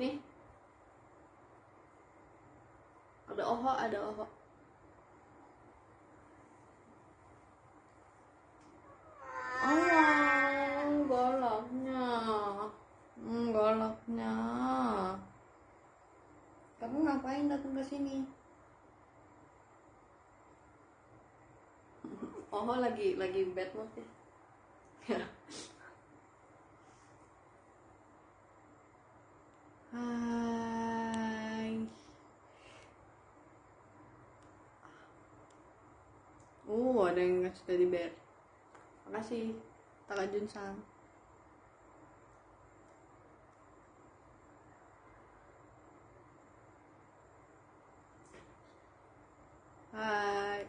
Sini. Ada oho, ada oho. Oh, galaknya. Galaknya. Kamu ngapain datang ke sini? Oho lagi bad mood ya. Hai. Ada yang ngasih teddy bear. Makasih, Taka Junsang. Hai.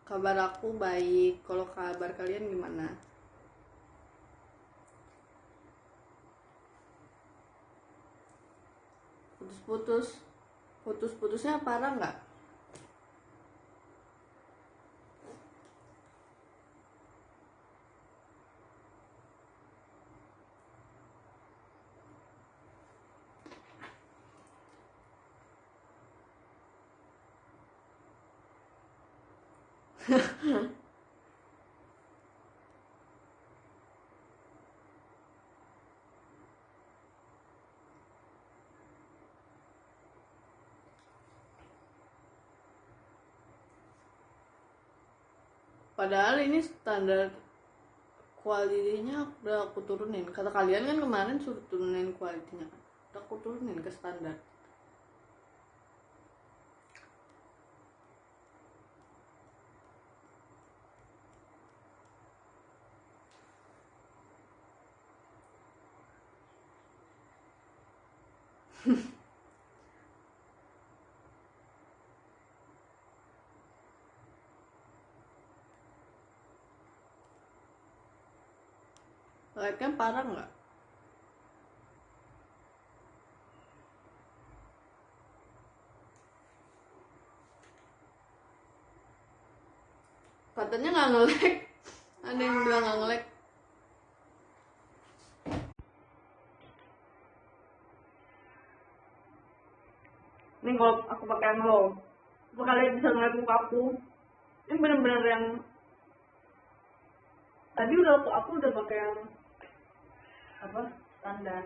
Kabar aku baik. Kalau kabar kalian gimana? Putus-putusnya parah nggak? Padahal ini standar kualitinya udah aku turunin. Kata kalian kan kemarin suruh turunin kualitinya kan. Udah aku turunin ke standar. Like-nya parah nggak? Katanya nggak nge-lag. Ada yang bilang nggak nge-lag. Ini kalau aku pakai low, apa kalian bisa ngeliat muka aku? Ini bener-bener yang tadi aku udah pakai yang apa standar.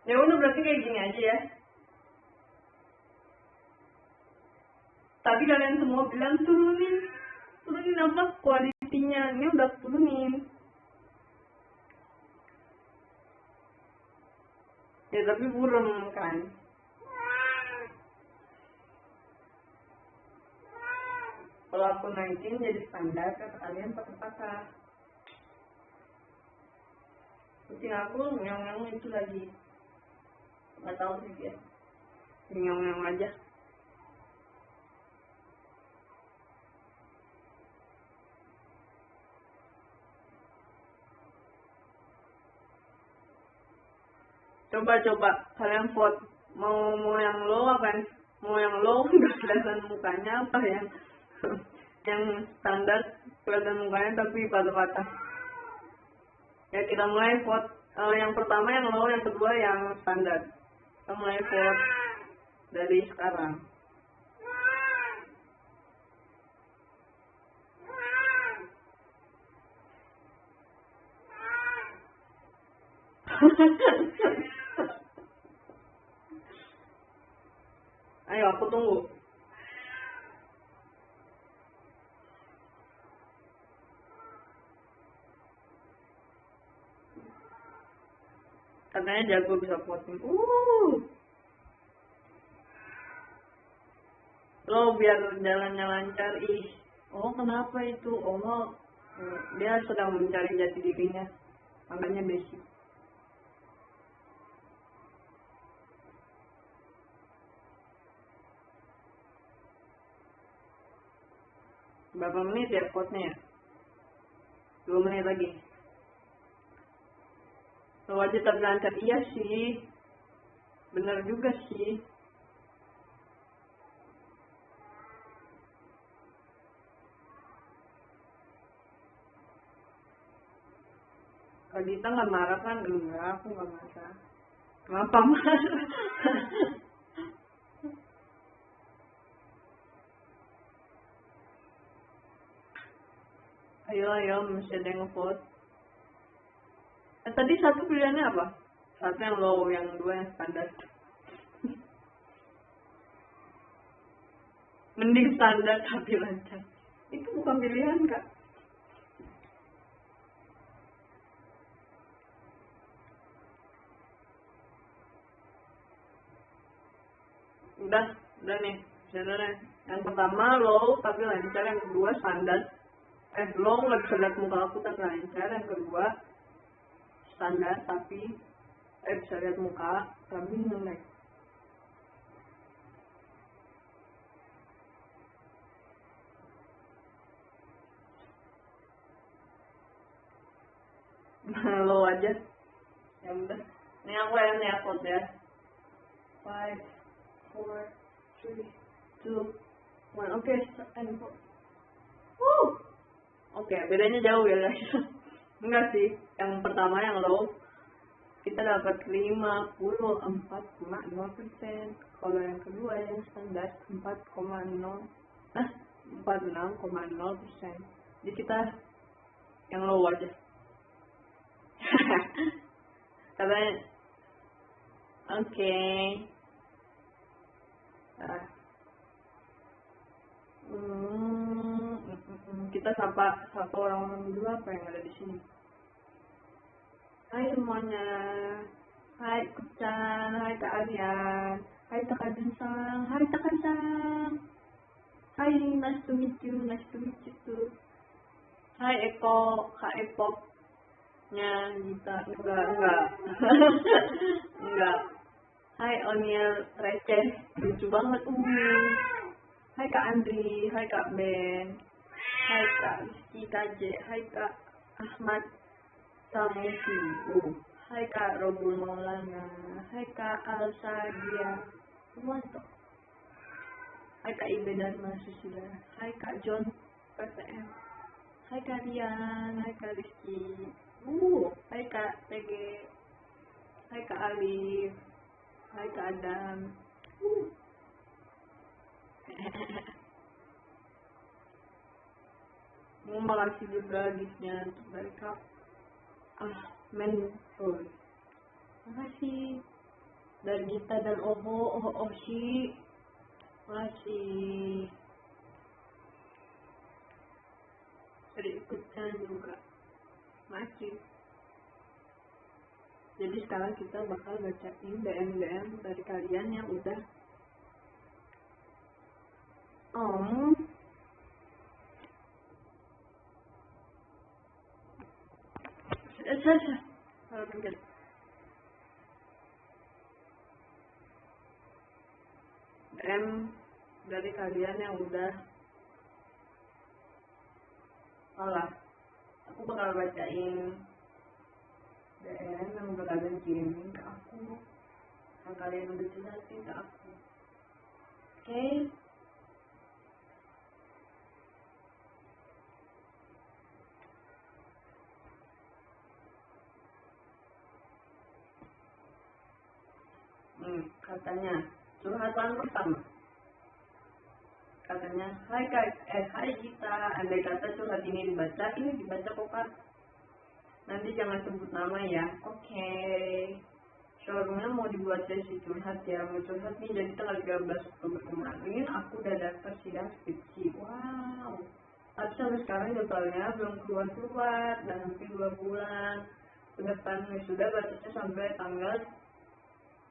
Ya udah berarti kayak gini aja ya. Tapi kalian semua bilang turunin apa kualitinya. Ini udah turunin. Ya tapi burem kan. Kalau aku naikin jadi standar, kata kalian patah-patah. Kucing aku ngeong-ngeong itu lagi. Nggak tahu sih dia. Ngeong-ngeong aja. Coba kalian vote mau yang low apa? Mau yang low nggak kelihatan mukanya apa yang yang standar kelihatan mukanya tapi patah-patah. Ya kita mulai vote. Yang pertama yang low, yang kedua yang standar. Kita mulai vote dari sekarang. Ayo aku tunggu. Katanya jago bisa voting. Lo biar jalannya lancar. Oh kenapa itu? Oh dia sedang mencari jati dirinya. Makanya basic. Berapa menit ya vote-nya? 2 menit lagi. Wajib terlancar, iya sih. Bener juga sih. Kak Dita nggak marah kan? Enggak, aku nggak marah. Kenapa marah? Ayo, masih ada yang vote. Tadi satu pilihannya apa? Satu yang low, yang dua yang standar. Mending standar tapi lancar. Itu bukan pilihan, Kak. Udah nih. Sebenarnya yang pertama low tapi lancar, yang kedua standar. Low nggak bisa lihat muka aku tapi lancar, yang kedua standar tapi bisa lihat muka tapi ngelek. Low aja. Ya udah. Ini aku yang nyakot ya. 5, 4, 3, 2, 1. Oke, and go. Oke, bedanya jauh ya guys. Enggak sih, yang pertama yang low kita dapat 54,0%. Kalau yang kedua yang standar 46,0%. Jadi kita yang low aja. Katanya oke. Kita sapa orang-orang dulu apa yang ada di sini. Hai semuanya. Hai Kucan, hai Kak Aryan, hai Kak Dinsang, hai Kak Kansang. Hai, nice to meet you too. Hai Eko, Kak Epok nya Gita. Enggak. Enggak. Hai Oniel receh, lucu banget. Hai Kak Andri, hai Kak Ben, hai Kak Rizky KJ, hai Kak Ahmad Samusi, hai Kak Robul Maulana, hai Kak Alsa Dia, Sumanto, hai Kak Ibe Dharma Susila, hai Kak John PTM, hai Kak Rian, hai Kak Rizky, hai Kak TG, hai Kak Alif, hai Kak Adam. Makasih juga giftnya dari Kak Mentor. Makasih dari Gita dan Oshi. Makasih. Dari ikutan juga. Makasih. Jadi sekarang kita bakal bacain DM dari kalian yang udah DM dari kalian yang udah aku bakal bacain DM yang udah kalian kirimin ke aku, yang kalian udah jelasin ke aku. Oke? Katanya curhatan pertama. Katanya, hai Gita, andai kata curhat ini dibaca kok Kak. Nanti jangan sebut nama ya. Oke. Showroomnya mau dibuat sesi curhat ya. Mau curhat nih, jadi tanggal 13 Oktober kemarin aku udah daftar sidang skripsi. Wow. Tapi sampai sekarang jadwalnya belum keluar dan hampir 2 bulan. Pendaftaran wisuda batasnya sampai tanggal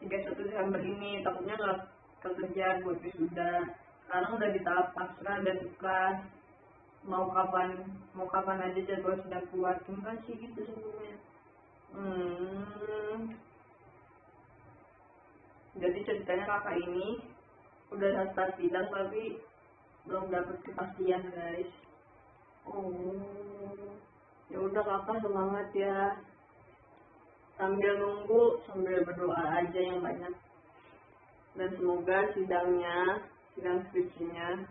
31 Desember ini. Takutnya nggak kekejar buat wisuda. Sekarang udah di tahap pasrah dan ikhlas. Mau kapan aja jadwal sudah keluar. Terima kasih gitu sebelumnya. Jadi ceritanya kakak ini udah daftar sidang tapi belum dapet kepastian guys. Ya udah kakak semangat ya. Sambil nunggu, sambil berdoa aja yang banyak. Dan semoga sidang skripsinya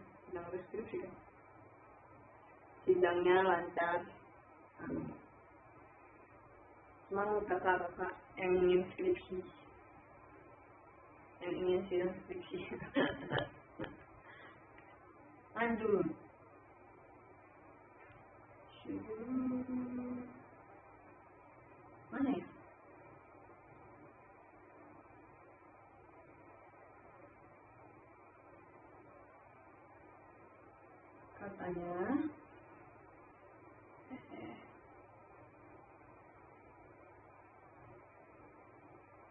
sidangnya lancar. Amin. semangat kakak-kakak yang ingin skripsi, yang ingin sidang skripsi. Lanjut. Mana ya? Katanya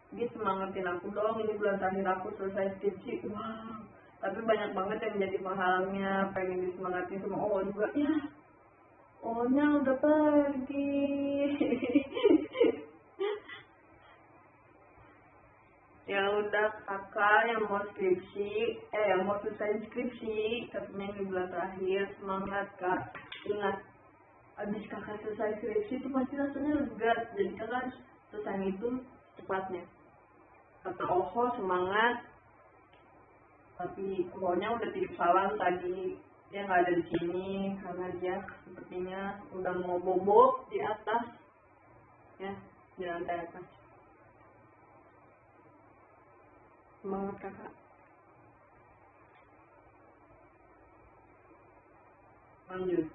dia semangatin aku dong, ini bulan terakhir aku selesai skripsi. Wow, tapi banyak banget yang jadi penghalangnya, pengen disemangatin sama oh juga ya. Ohnya udah pergi. Ya udah kakak yang mau skripsi, yang mau selesai skripsi, katanya di bulan terakhir, semangat kak. Ingat, abis kakak selesai skripsi itu pasti rasanya lega, jadi kakak harus selesai itu cepatnya. Kata Oho semangat, tapi Ohonya udah titip salam tadi, dia nggak ada di sini karena dia sepertinya udah mau bobo di atas, ya di lantai atas. Semangat kakak. Lanjut.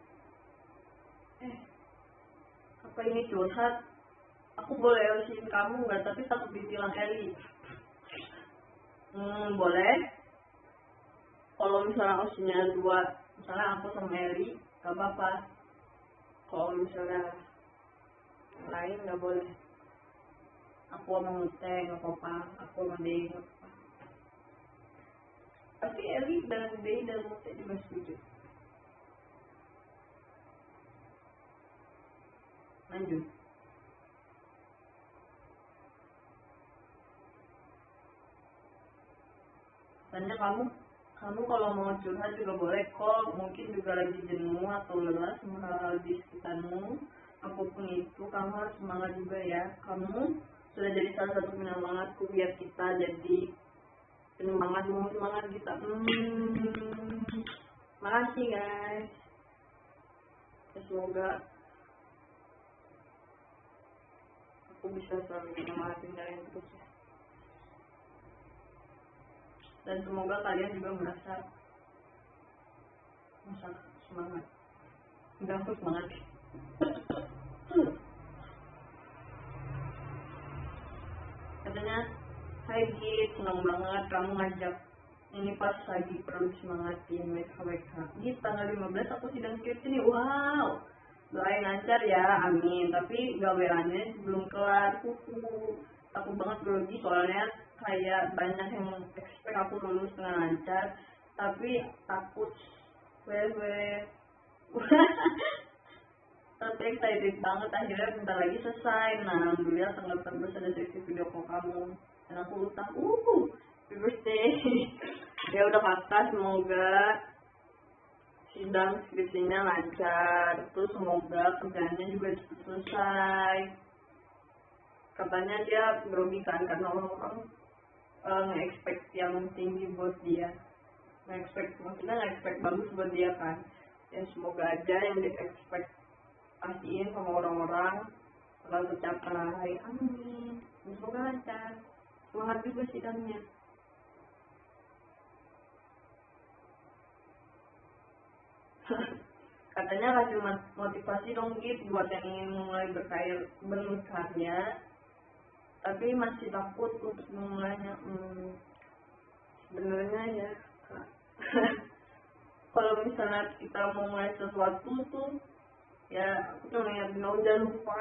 Apa ini curhat? Aku boleh LC-in kamu nggak? Tapi takut ditilang Eli. Boleh. Kalau misalnya LC-nya 2, misalnya aku sama Eli, nggak apa-apa. Kalau misalnya yang lain nggak boleh. Aku sama Mute nggak apa-apa. Aku sama Dei nggak apa-apa. Tapi Eli dan Dei dan Mute juga setuju. Lanjut. Tanya kamu kalau mau curhat juga boleh kok, mungkin juga lagi jenuh atau lelah sama hal-hal di sekitarmu. Apapun itu, kamu harus semangat juga ya. Kamu sudah jadi salah satu penyemangatku biar kita jadi penyemangat kita. Makasih guys. Semoga aku bisa selalu menyemangatin kalian terus ya. Dan semoga kalian juga merasa semangat. Enggak, aku semangat. Katanya, hai Git, senang banget kamu ngajak ini pas lagi perlu semangatin WKWK. Git, tanggal 15 aku sidang skripsi nih, wow. Doain lancar ya, amin. Tapi gaweannya belum kelar, takut banget grogi soalnya kayak banyak yang expect aku lulus dengan lancar, tapi takut tapi excited banget, akhirnya bentar lagi selesai. Nah alhamdulillah tanggal 14 ada sesi video call kamu dan aku utang happy birthday. Ya udah kakak, semoga sidang skripsinya lancar, terus semoga kerjaannya juga cepat selesai. Katanya dia grogi kan karena orang-orang nge-expect yang tinggi buat dia, maksudnya nge-expect bagus buat dia kan. Ya semoga aja yang di-expect pastiin sama orang-orang bakal tercapai, amin. Semoga lancar, semangat juga sidangnya. Katanya kasih motivasi dong gitu buat yang ingin mulai berkarya tapi masih takut untuk memulainya. Sebenarnya ya Kak, kalau misalnya kita mau mulai sesuatu tuh ya aku cuma ingat jangan lupa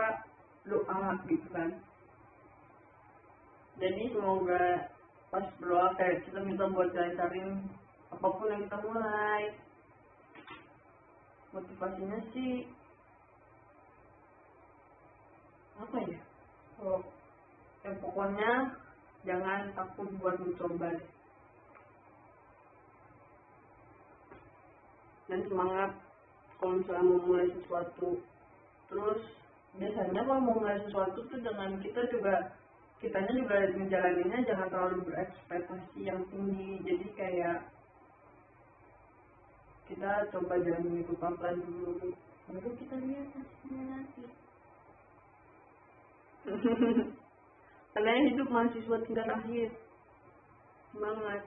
doa gitu kan. Jadi semoga pas berdoa kayak kita minta buat lancarin apapun yang kita mulai. Motivasinya sih apa ya, yang pokoknya jangan takut buat mencoba deh. Dan semangat kalau misalnya mau mulai sesuatu. Terus biasanya kalau mau mulai sesuatu tuh dengan kitanya juga menjalaninya jangan terlalu berekspektasi yang tinggi. Jadi kayak kita coba jalan itu pelan-pelan dulu, baru kita lihat hasilnya nanti. Katanya hidup mahasiswa tingkat akhir. Semangat.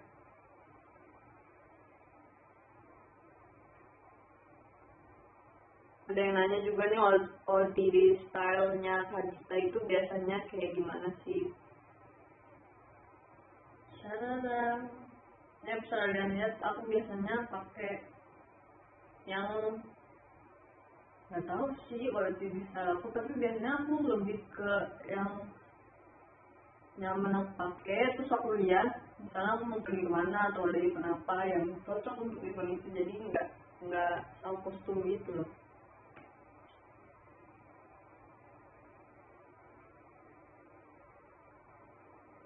Ada yang nanya juga nih, OOTD stylenya Kak itu biasanya kayak gimana sih? Cara ya bisa kalian lihat, aku biasanya pakai yang nggak tahu sih OOTD style aku, tapi biasanya aku lebih ke yang nyaman aku pakai, terus aku lihat misalnya aku mau pergi kemana atau ada event apa yang cocok untuk event itu, jadi nggak tahu kostum gitu loh.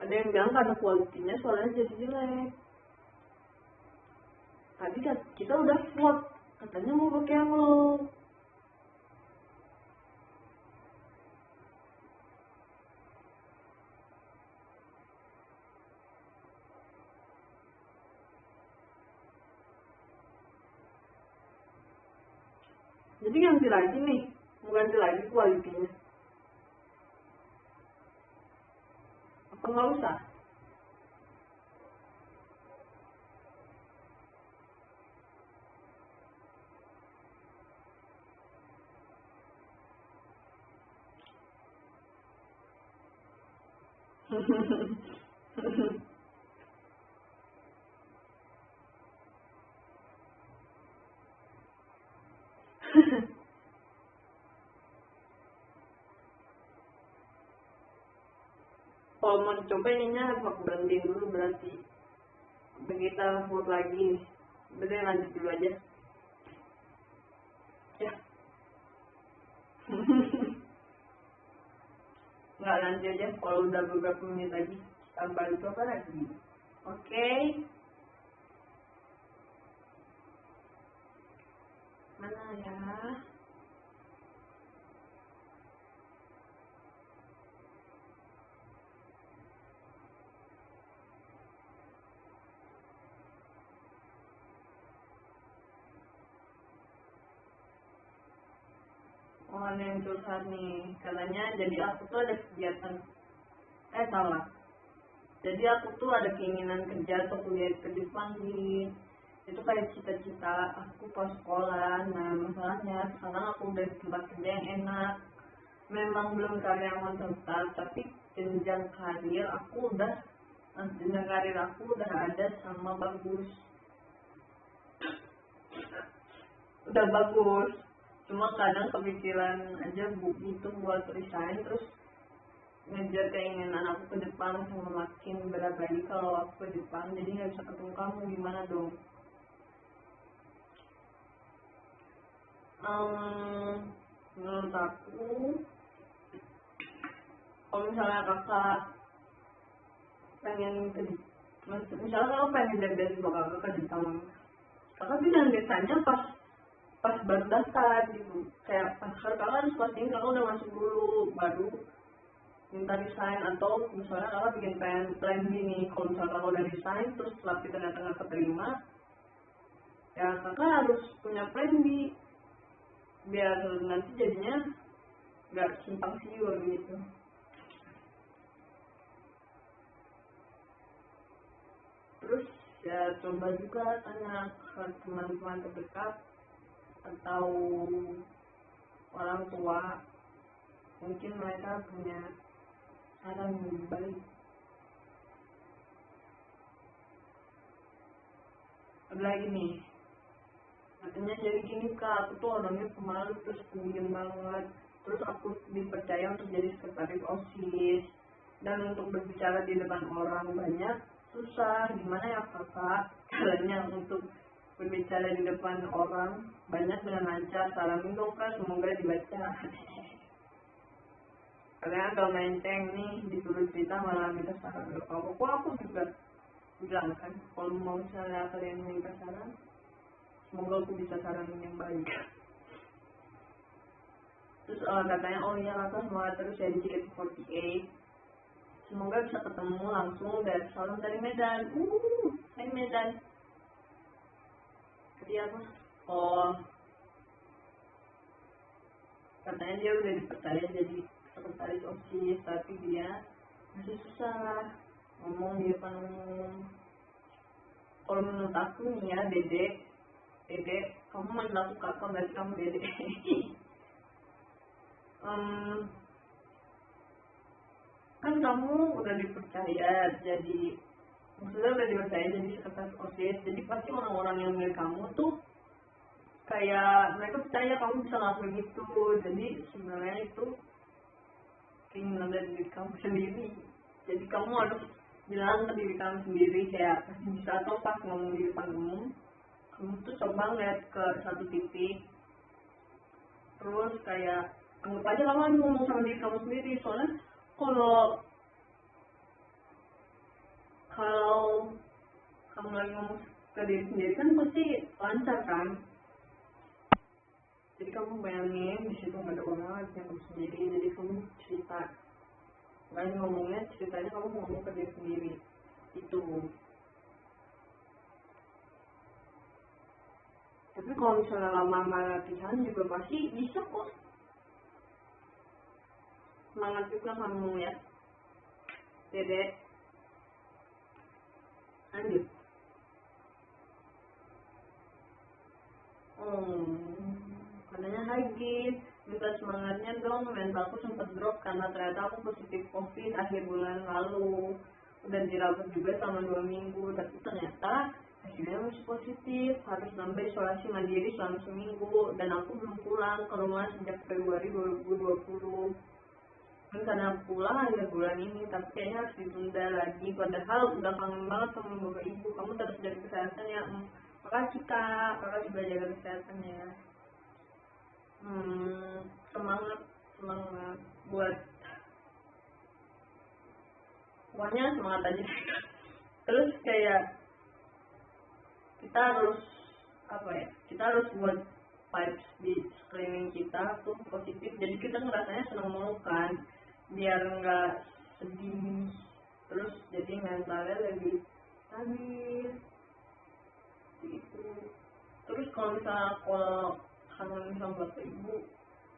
Ada yang bilang karena kualitinya soalnya jadi jelek. Tadi kita udah vote, katanya mau pakai yang lo. Jadi ganti lagi nih, mau ganti lagi kualitinya. Apa nggak usah? Kalau mau dicoba ininya harus aku berhentiin dulu berarti. Kita vote lagi. Berarti lanjut dulu aja. Ya. Nggak, nanti aja kalau udah beberapa menit lagi tambah itu apa lagi. Oke. Mana ya? Oh, ada yang curhat nih, katanya jadi aku tuh ada kegiatan, salah, jadi aku tuh ada keinginan kerja atau kuliah ke Jepang nih, itu kayak cita-cita aku pas sekolah. Nah masalahnya sekarang aku udah di tempat kerja yang enak, memang belum karyawan tetap, tapi jenjang karir aku udah ada sama bagus, udah bagus. Cuma kadang kepikiran aja itu buat resign, terus ngejar keinginan aku ke depan, sama makin berat lagi kalau aku ke depan jadi nggak bisa ketemu kamu, gimana dong? Menurut aku, kalau misalnya kakak pengen ke, misalnya kakak pengen dari beasiswa kakak ke Jepang, kakak tuh jangan biasanya pas baru daftar gitu, kayak pas kakak harus pastiin kakak udah masuk dulu baru minta resign. Atau misalnya kakak bikin plan gini, kalau misalnya kakak udah resign terus tapi ternyata nggak keterima, ya kakak harus punya plan B biar nanti jadinya nggak simpang siur gitu. Terus ya coba juga tanya ke teman-teman terdekat atau orang tua, mungkin mereka punya saran yang lebih baik. Ada lagi nih, katanya jadi gini kak, aku tuh orangnya pemalu terus pendiam banget, terus aku dipercaya untuk jadi sekretaris OSIS, dan untuk berbicara di depan orang banyak susah, gimana ya kakak caranya untuk berbicara di depan orang banyak dengan lancar, saranin dong kak, semoga dibaca. Karena kalau menceng nih disuruh cerita malah minta saran ke kamu, kok aku juga bilang kan kalau mau misalnya kalian minta saran, semoga aku bisa saranin yang baik. Terus katanya oh iya kakak semangat terus ya di JKT48, semoga bisa ketemu langsung dan salam dari Medan. Hai Medan. Tadi apa? Oh, katanya dia udah dipercaya jadi sekretaris OSIS, tapi dia masih susah ngomong di depan umum. Kalau menurut aku nih ya, Dede, kamu manggil aku kakak berarti kamu Dede. Kan kamu udah dipercaya jadi, maksudnya udah dipercaya jadi sekretaris OSIS, jadi pasti orang-orang yang milih kamu tuh kayak mereka percaya kamu bisa ngelakuin itu. Jadi sebenarnya itu keinginan dari diri kamu sendiri. Jadi kamu harus bilang ke diri kamu sendiri kayak pasti bisa, atau pas ngomong di depan umum kamu tuh coba ngeliat ke satu titik, terus kayak anggap aja kamu lagi ngomong sama diri kamu sendiri. Soalnya kalau kamu lagi ngomong ke diri sendiri kan pasti lancar kan. Jadi kamu bayangin di situ nggak ada orang lagi, kamu sendiri, jadi kamu cerita, makanya ngomongnya ceritanya kamu ngomong ke diri sendiri itu. Tapi kalau misalnya lama-lama latihan juga pasti bisa kok. Semangat juga kamu ya, Dede. Lanjut. Katanya lagi minta semangatnya dong, mentalku sempat drop karena ternyata aku positif COVID akhir bulan lalu. Udah dirawat juga selama 2 minggu, tapi ternyata hasilnya masih positif, harus sampai isolasi mandiri selama seminggu, dan aku belum pulang ke rumah sejak Februari 2020. Dan karena pulang akhir bulan ini, tapi kayaknya harus ditunda lagi, padahal udah kangen banget sama bapak ibu. Kamu terus jaga kesehatan ya. Makasih kak, kakak juga jaga kesehatannya. Semangat buat, pokoknya semangat aja. Terus kayak kita harus buat vibes di sekeliling kita tuh positif, jadi kita ngerasanya senang mulu kan, biar nggak sedih, terus jadi mentalnya lebih stabil gitu. Terus kalau misalnya kangen sama bapak ibu,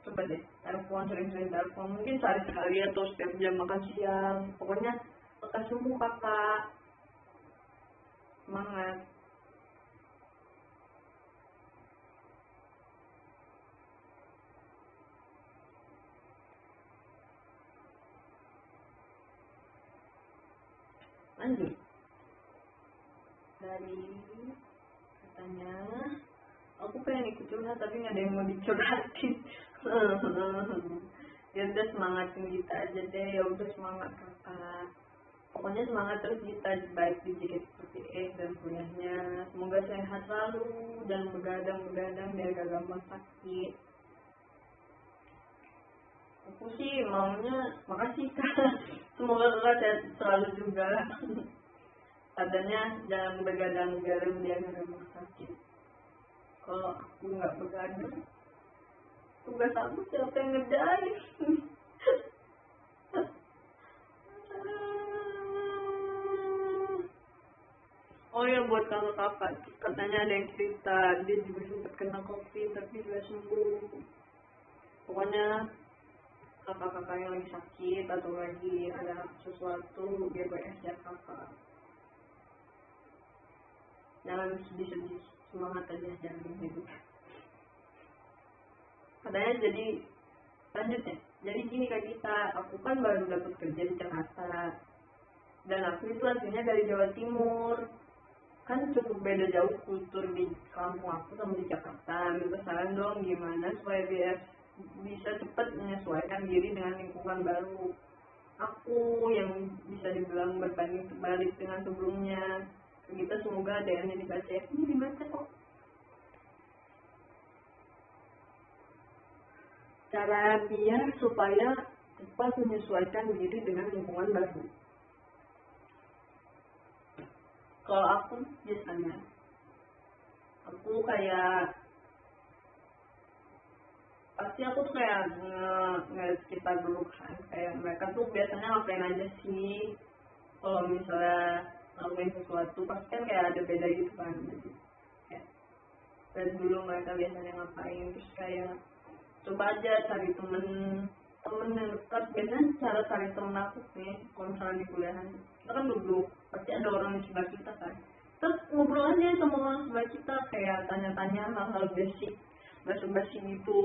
coba deh telepon, sering-sering telepon, mungkin sehari sekali atau setiap jam makan siang. Pokoknya lekas sembuh kakak, semangat. Lanjut dari katanya, aku pengen ikut curhat tapi nggak ada yang mau dicurhatin. Ya udah semangatin kita aja deh, ya udah semangat kakak. Pokoknya semangat terus kita, baik di JKT48 dan kuliahnya. Semoga sehat selalu dan begadang biar gak gampang sakit. Aku sih maunya makasih kak. Semoga kakak sehat selalu juga. Katanya jangan begadang biar gak gampang sakit. Kalau aku nggak begadang, tugas aku siapa yang ngerjain? Oh ya, buat kakak-kakak, katanya ada yang cerita dia juga sempat kena COVID tapi sudah sembuh. Pokoknya kakak-kakak yang lagi sakit atau lagi ada sesuatu, GBS ya kakak, jangan sedih-sedih, semangat aja, jangan gitu. Katanya jadi lanjutnya, jadi gini kak kita, aku kan baru dapat kerja di Jakarta dan aku itu aslinya dari Jawa Timur. Kan cukup beda jauh kultur di kampung aku sama di Jakarta. Minta saran dong gimana supaya biar bisa cepat menyesuaikan diri dengan lingkungan baru. Aku yang bisa dibilang berbanding terbalik dengan sebelumnya. Kita semoga ada yang dibaca. Ini dibaca kok. Cara biar supaya cepat menyesuaikan diri dengan lingkungan baru. Kalau aku biasanya, aku kayak pasti aku tuh kayak ngeliat sekitar dulu kan, kayak mereka tuh biasanya ngapain aja sih. Kalau misalnya ngelakuin sesuatu pasti kan kayak ada beda gitu kan, jadi kayak dari dulu mereka biasanya ngapain, terus kayak coba aja cari temen temen yang dekat. Biasanya cara cari temen aku nih kalau misalnya di kuliahan, kita kan duduk pasti ada orang di sebelah kita kan, terus ngobrol aja sama orang sebelah kita, kayak tanya-tanya hal-hal basic, basa-basi gitu.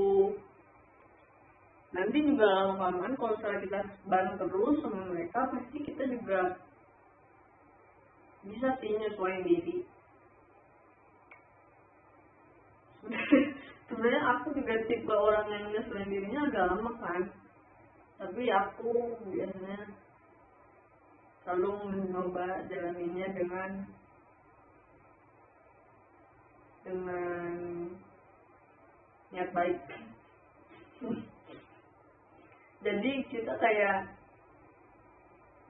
Nanti juga lama-lamaan kalau misalnya kita bareng terus sama mereka, pasti kita juga bisa sih nyesuaiin diri. Sebenarnya aku juga tipe orang yang nyesuaiin dirinya agak lama kan, tapi aku biasanya selalu mencoba jalaninnya dengan niat baik. Jadi kita kayak,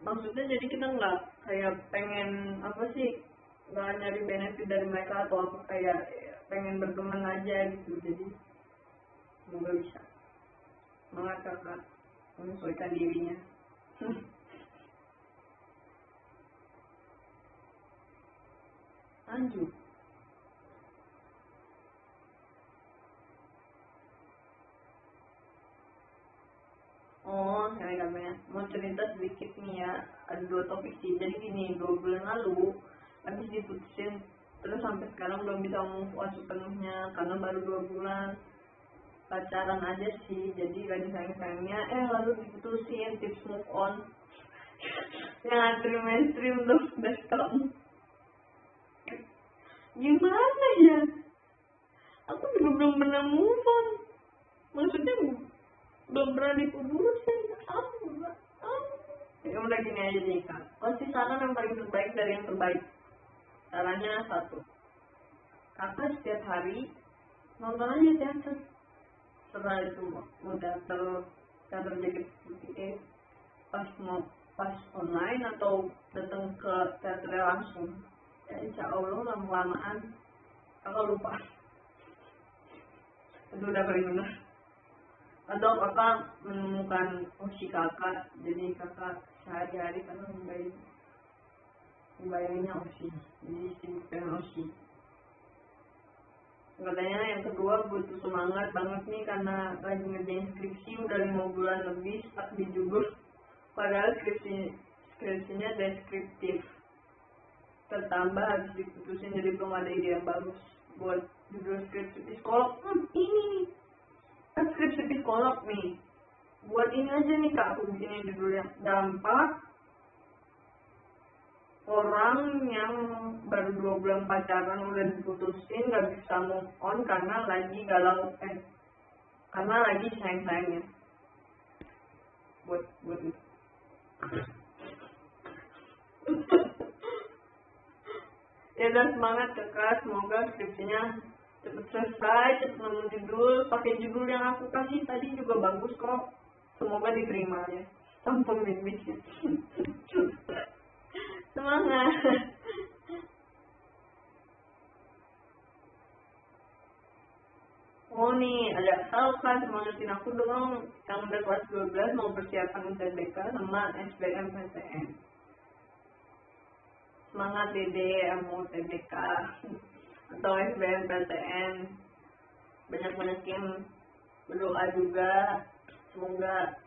maksudnya jadi kita nggak kayak pengen apa sih, nggak nyari benefit dari mereka atau aku kayak pengen berteman aja gitu. Jadi semoga bisa. Semangat kakak menyesuaikan dirinya. Lanjut. Oh, saya katanya mau cerita sedikit nih ya, ada 2 topik sih. Jadi gini, 2 bulan lalu habis diputusin, terus sampai sekarang belum bisa move on sepenuhnya karena baru 2 bulan pacaran aja sih. Jadi lagi sayang-sayangnya lalu diputusin. Tips move on yang antri mainstream tuh dari kamu. Gimana ya? Aku juga belum pernah move on. Maksudnya belum pernah diputusin. Ya udah gini aja nih kak, kasih saran yang paling terbaik dari yang terbaik. Caranya 1, kakak setiap hari nonton aja teater. Setelah itu mau teater JKT, pas online atau datang ke teater langsung, ya insya Allah lama-lamaan kakak lupa. Itu udah paling benar. Atau kakak menemukan hobi kakak, jadi kakak sehari-hari karena membayanginya hobi, jadi sibuk dengan hobi. Katanya yang kedua, butuh semangat banget nih karena lagi ngerjain skripsi udah 5 bulan lebih stuck di judul, padahal skripsinya deskriptif, tertambah habis diputusin jadi belum ada ide yang bagus buat judul skripsi psikolog. Ini kan skripsi psikolog nih, buat ini aja nih kak, aku bikin judulnya dampak orang yang baru 2 bulan pacaran udah diputusin gak bisa move on karena lagi galau, karena lagi sayang-sayangnya. Buat itu. Ya udah, semangat kakak, semoga skripsinya cepet selesai, cepet nemu judul, pakai judul yang aku kasih tadi juga bagus kok, semoga diterima ya, tanpa mimpi. Semangat. Oh nih, ada tahu kan, semangatin aku dong, yang udah kelas 12 mau persiapan UTBK sama SBMPTN. Semangat dede, mau UTBK atau SBMPTN, banyak-banyakin berdoa juga, semoga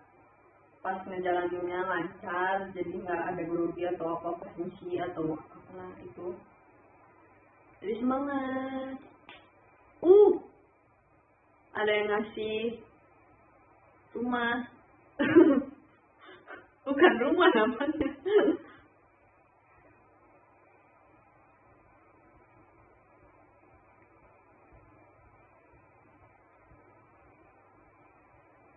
pas ngejalaninnya lancar, jadi nggak ada grogi atau apa fungsi atau apa itu. Jadi semangat. Ada yang ngasih rumah. Bukan rumah namanya.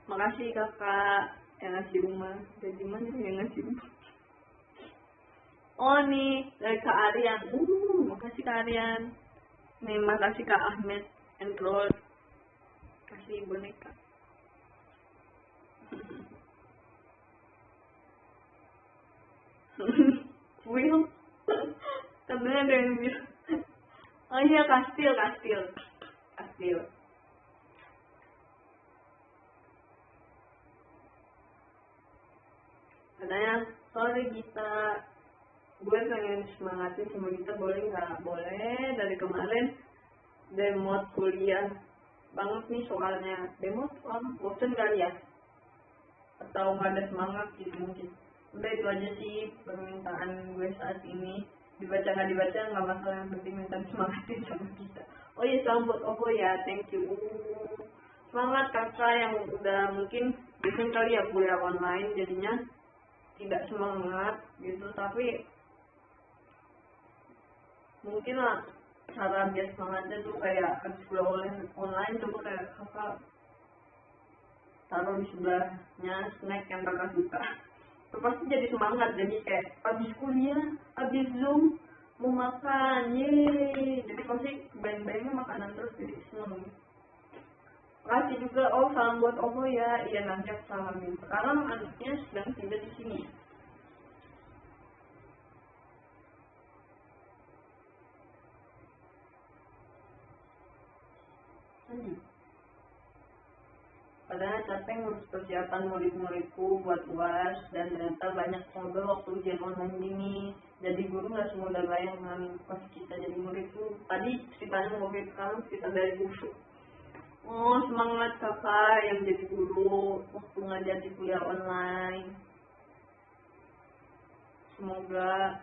Makasih kakak yang ngasih rumah. Dari mana yang ngasih rumah? Oh nih, dari Kak Aryan. Makasih Kak Aryan. Nih, makasih Kak Ahmed Entrol. Kasih boneka. Will. Katanya ada yang bilang. Oh iya, kastil. Katanya, sorry Gita, gue pengen semangatin sama Gita, boleh nggak? Boleh, dari kemarin demot kuliah banget nih soalnya. Demot bosen kali ya? atau nggak ada semangat gitu mungkin. Udah itu aja sih permintaan gue saat ini. Dibaca nggak dibaca nggak masalah, yang penting minta semangatin sama kita. Oh iya, salam buat Ovo ya, thank you. Semangat kakak yang udah mungkin biasanya kali ya kuliah online jadinya tidak semangat gitu, tapi mungkin lah cara biar semangatnya tuh kayak habis kuliah online coba kayak kakak taruh di sebelahnya snack yang kakak suka, itu pasti jadi semangat. Jadi kayak habis kuliah, habis zoom mau makan, yeay, jadi pasti bayang-bayangnya makanan terus, jadi seneng. Makasih juga. Oh, salam buat Ovo ya. Iya, nanti aku salamin. Sekarang anaknya sedang tidak di sini. Padahal capek ngurus persiapan murid-muridku buat UAS, dan ternyata banyak struggle waktu ujian online ini. Jadi guru nggak semudah bayangan pas kita jadi murid tuh. Tadi ceritanya murid, sekarang kita dari guru. Oh, semangat kakak yang jadi guru waktu ngajar di kuliah online. Semoga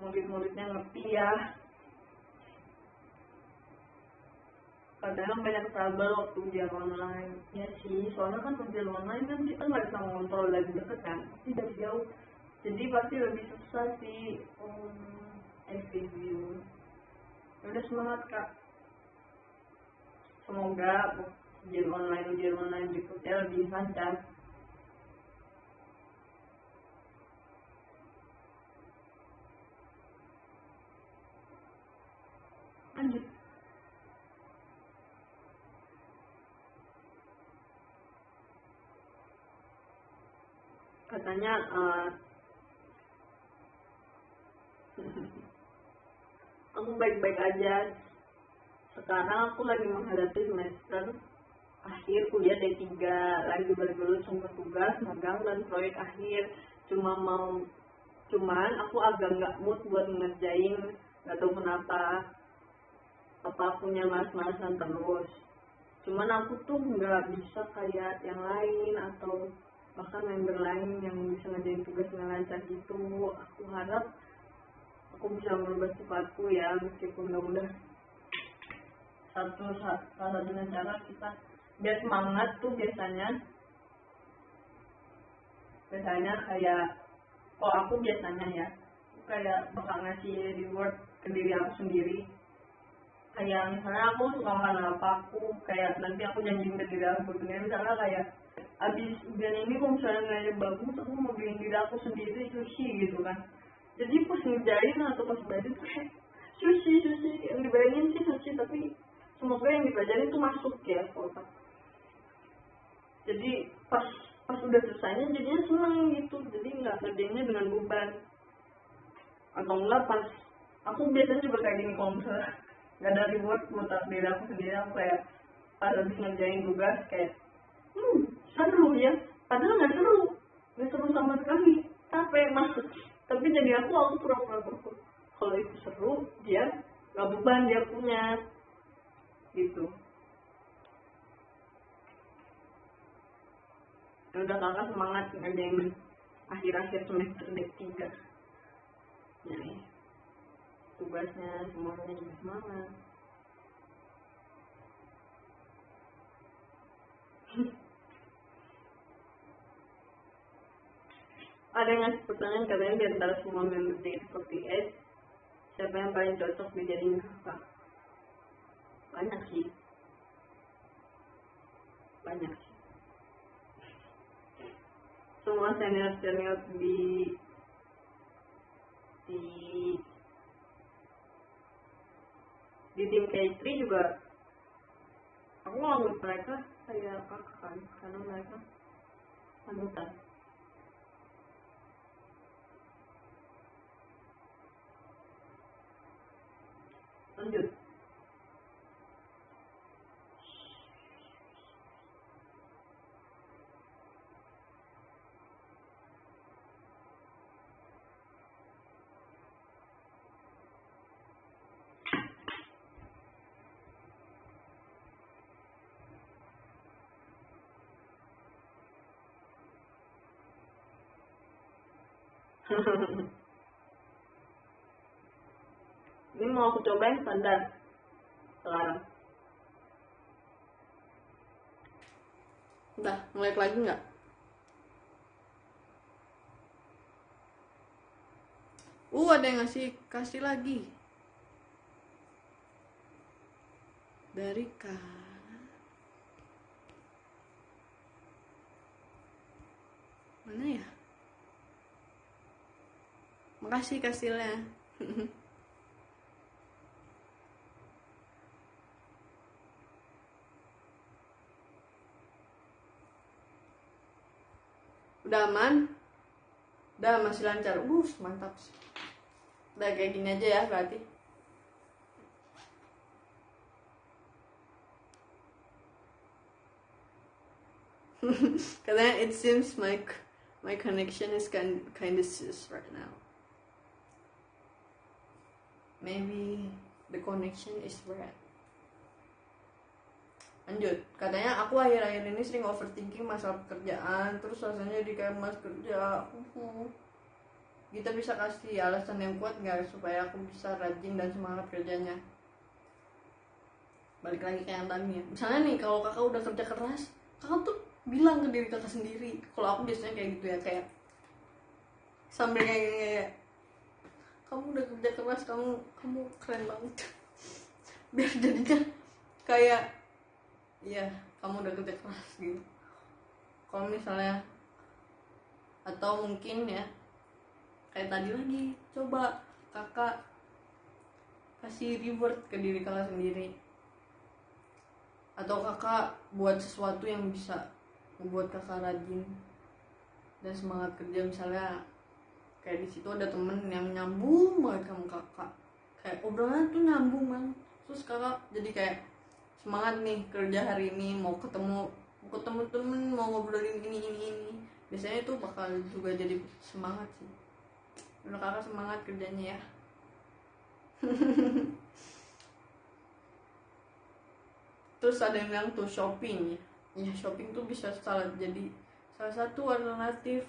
murid-muridnya ngerti ya. Kadang banyak trouble waktu ujian online. Ya sih, soalnya kan ujian online kan kita nggak bisa ngontrol dari dekat kan, pasti dari jauh. Jadi pasti lebih susah sih. Review. Udah semangat kak. Semoga ujian online berikutnya lebih lancar. Lanjut. Katanya aku baik-baik aja. Sekarang aku lagi menghadapi semester akhir kuliah D3, lagi bergelut sama tugas, magang, dan proyek akhir. Cuman aku agak nggak mood buat ngerjain, nggak tahu kenapa. Apa punya mas-masan terus. Cuman aku tuh nggak bisa kayak yang lain atau bahkan member lain yang bisa ngerjain tugas dengan lancar gitu. Aku harap aku bisa merubah sifatku ya, meskipun nggak mudah. Salah satunya cara kita biar semangat tuh biasanya kayak, oh aku biasanya ya kayak bakal ngasih reward ke diri aku sendiri. Kayak misalnya aku suka makan apa, aku kayak nanti aku janjiin ke diri aku sendiri, misalnya kayak abis ujian ini kalau misalnya nilainya bagus, aku mau bikin diri aku sendiri sushi gitu kan. Jadi pas ngerjain atau pas belajar tuh kayak sushi yang dibayangin sih sushi, tapi semoga yang dipelajarin tuh masuk ya ke otak. Jadi pas udah selesainya jadinya seneng gitu, jadi nggak ngerjainnya dengan beban. Atau enggak pas aku biasanya juga kayak gini, kalau misalnya nggak ada reward buat diri aku sendiri, aku kayak pas habis ngerjain tugas kayak seru ya, padahal nggak seru sama sekali, capek masuk. Tapi jadi aku pura-pura bersyukur kalau itu seru, dia nggak beban dia punya gitu. Ya udah, kakak semangat ngerjain akhir-akhir semester D3 ya, tugasnya semuanya juga semangat. Ada yang ngasih pertanyaan, katanya di antara semua member JKT48 siapa yang paling cocok dijadiin kakak? Banyak sih. Semua senior di tim K3 juga aku nganggap mereka kayak kakak kan, karena mereka panutan. Lanjut. Ini mau aku cobain standar sekarang. Udah, ngelag lagi nggak? Ada yang kasih lagi. Dari mana ya? Makasih kasihnya. Udah aman? Udah masih lancar. Mantap sih. Udah kayak gini aja ya berarti. Katanya it seems my connection is kind of sus right now. Maybe the connection is bad. Lanjut, katanya aku akhir-akhir ini sering overthinking masalah pekerjaan, terus rasanya di kayak mas kerja. Kita bisa kasih alasan yang kuat nggak supaya aku bisa rajin dan semangat kerjanya? Balik lagi kayak yang tadi ya. Misalnya nih, kalau kakak udah kerja keras, kakak tuh bilang ke diri kakak sendiri. Kalau aku biasanya kayak gitu ya, kayak sambil kayak kamu udah kerja keras, kamu keren banget. Biar jadinya kayak iya, kamu udah kerja keras gitu. Kalau misalnya, atau mungkin ya kayak tadi lagi, coba kakak kasih reward ke diri kakak sendiri, atau kakak buat sesuatu yang bisa membuat kakak rajin dan semangat kerja. Misalnya kayak di situ ada temen yang nyambung banget sama kakak, kayak obrolan tuh nyambung banget, terus kakak jadi kayak semangat nih kerja hari ini, mau ketemu temen, mau ngobrolin ini. Biasanya itu bakal juga jadi semangat sih. Udah kakak semangat kerjanya ya. Terus ada yang bilang tuh shopping ya, shopping tuh bisa jadi salah satu alternatif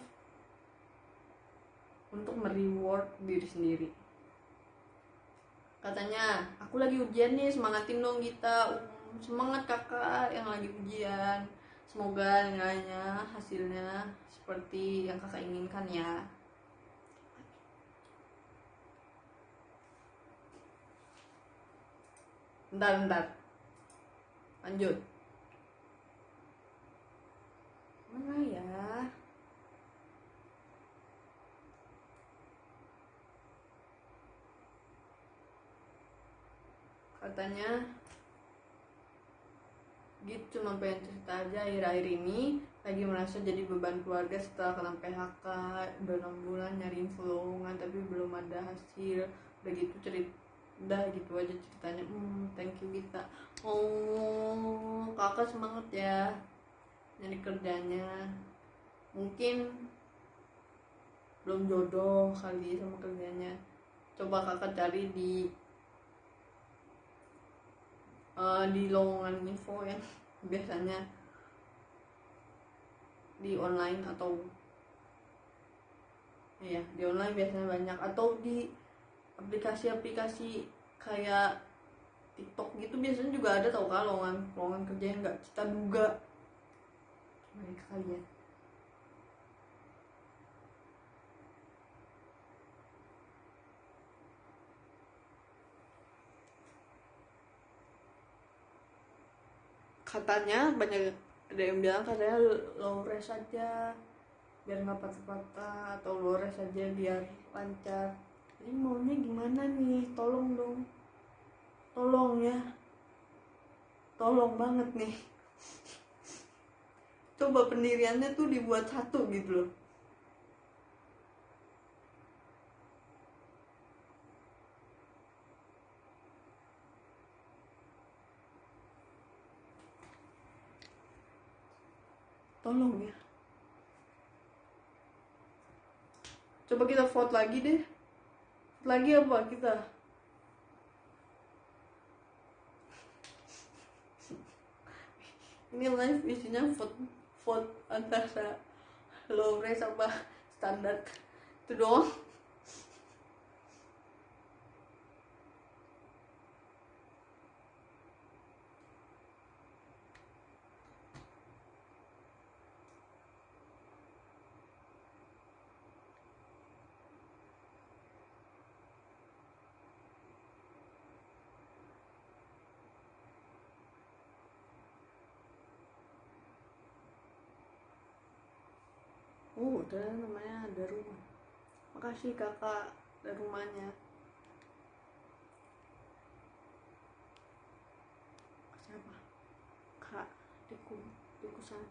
untuk mereward diri sendiri. Katanya aku lagi ujian nih, semangatin dong kita. Semangat kakak yang lagi ujian, semoga nilainya hasilnya seperti yang kakak inginkan ya. Bentar lanjut. Mana ya? Katanya gitu, cuma pengen cerita aja, akhir-akhir ini lagi merasa jadi beban keluarga setelah kena PHK. Udah 6 bulan nyari info lowongan tapi belum ada hasil. Udah gitu udah gitu aja ceritanya. Thank you Gita. Kakak semangat ya nyari kerjanya. Mungkin belum jodoh kali sama kerjanya. Coba kakak cari di lowongan info yang biasanya di online, atau ya di online biasanya banyak, atau di aplikasi-aplikasi kayak TikTok gitu biasanya juga ada tau kan lowongan kerja yang nggak kita duga. Mereka kali ya. Katanya banyak, ada yang bilang katanya low res aja biar nggak patah-patah, atau low res aja biar lancar. Jadi maunya gimana nih? Tolong dong, tolong ya, tolong banget nih. Coba pendiriannya tuh dibuat satu gitu loh. Tolong ya. Coba kita vote lagi deh. Lagi apa kita? Ini live isinya vote antara low res sama standar. Itu doang. Udah namanya ada rumah. Makasih kakak, ada rumahnya. Siapa? Kak, dikusan.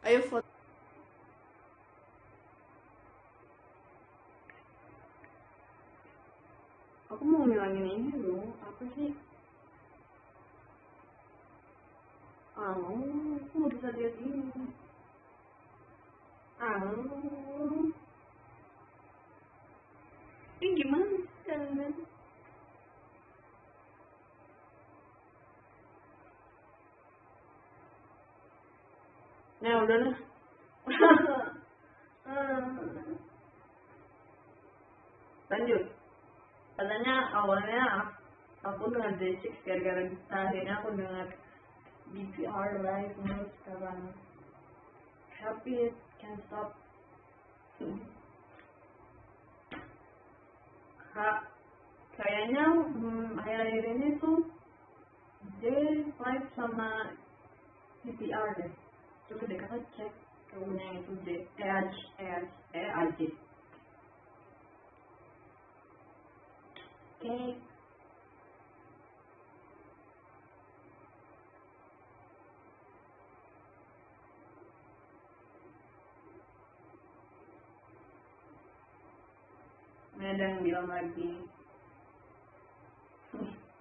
Ayo foto. Aku mau ngilangin ini loh, apa sih? Aku mau bisa lihat ini. Ini gimana sih kalian? Nah udah lah. Lanjut. Katanya awalnya aku dengar J6 gara-gara kita, akhirnya aku dengar BPR live news sekarang. Happy it can't stop. Kayaknya akhir-akhir ini tuh J5 sama BPR deh. Coba deh kakak cek kemudian itu EAJ. Oke. Ini ada yang bilang lagi.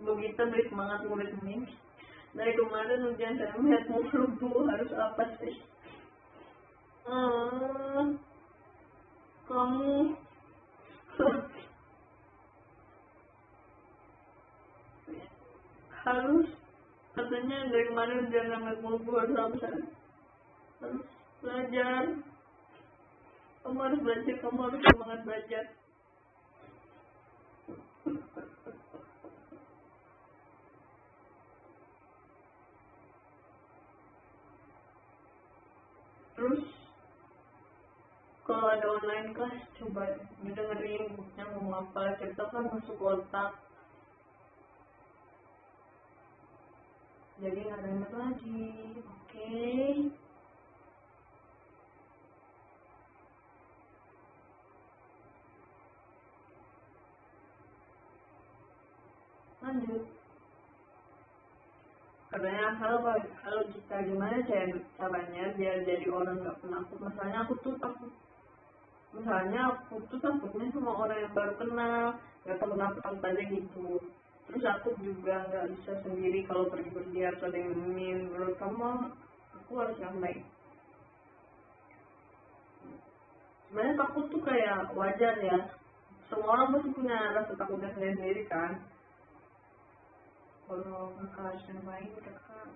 Begitu beri semangat murid ini. Dari kemarin hujan saya melihat mulu bu, harus apa sih? Kamu harus katanya dari kemarin hujan melihat mulu bu, harus apa sih? Harus belajar. Kamu harus belajar, kamu harus semangat belajar. Terus kalau ada online kelas coba dengerin bukunya mau apa, cerita kan masuk otak, jadi nggak ribet lagi. Oke. Lanjut. Katanya kalau kita gimana caranya biar jadi orang nggak penakut. Misalnya aku tuh takutnya sama orang yang baru kenal, nggak tahu kenapa aja gitu. Terus aku juga nggak bisa sendiri, kalau pergi harus ada yang nemenin. Menurut kamu aku harus ngapain? Sebenarnya takut tuh kayak wajar ya, semua orang pasti punya rasa takutnya sendiri kan. Kalau kakak harus ngapain kakak?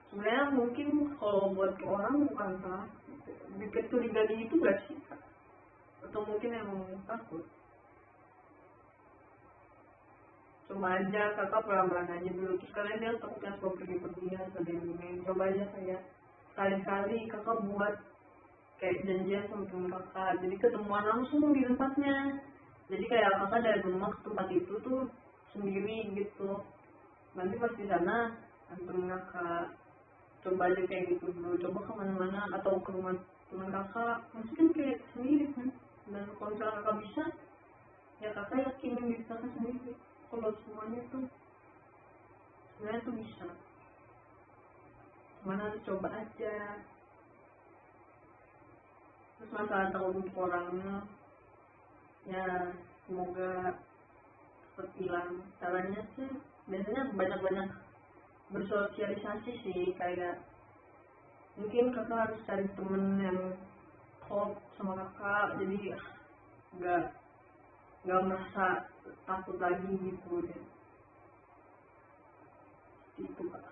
Sebenarnya mungkin kalau buat orang bukan salah, kecurigaan itu gak sih? Atau mungkin emang takut? Coba aja kakak pelan-pelan aja dulu, terus kalian dia takutnya suka pergi-pergian, sedih-sedih. Coba aja kayak kali-kali kakak buat kayak janjian sama temen kakak, jadi ketemuan langsung di tempatnya. Jadi kayak kakak dari rumah ke tempat itu tuh sendiri gitu. Nanti pas di sana temen kakak. Coba aja kayak gitu dulu, coba kemana-mana atau ke rumah teman kakak, pasti kan kayak sendiri kan. Dan kalau misalnya kakak bisa, ya kakak yakinin diri kakak sendiri kalau semuanya tuh sebenarnya tuh bisa. Mana harus coba aja. Terus masalah takut untuk orangnya, ya semoga cepat hilang. Caranya sih biasanya banyak-banyak bersosialisasi sih, kayak mungkin kakak harus cari temen yang klop sama kakak, jadi nggak merasa takut lagi gitu deh. gitu Kak.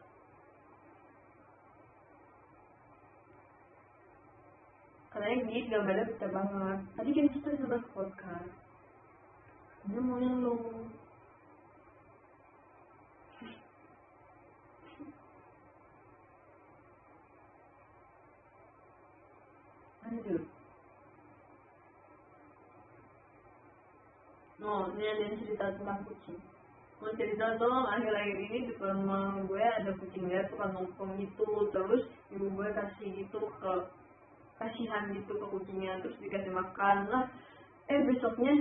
Karena git gambarnya pecah banget. Tadi kan kita sudah podcast. Ini mau yang lo. Lanjut. Oh, ini ada yang cerita tentang kucing. Mau cerita dong, akhir-akhir ini di rumah gue ada kucing liar suka nongkrong gitu. Terus ibu gue kasih gitu kasihan gitu ke kucingnya, terus dikasih makan lah. Besoknya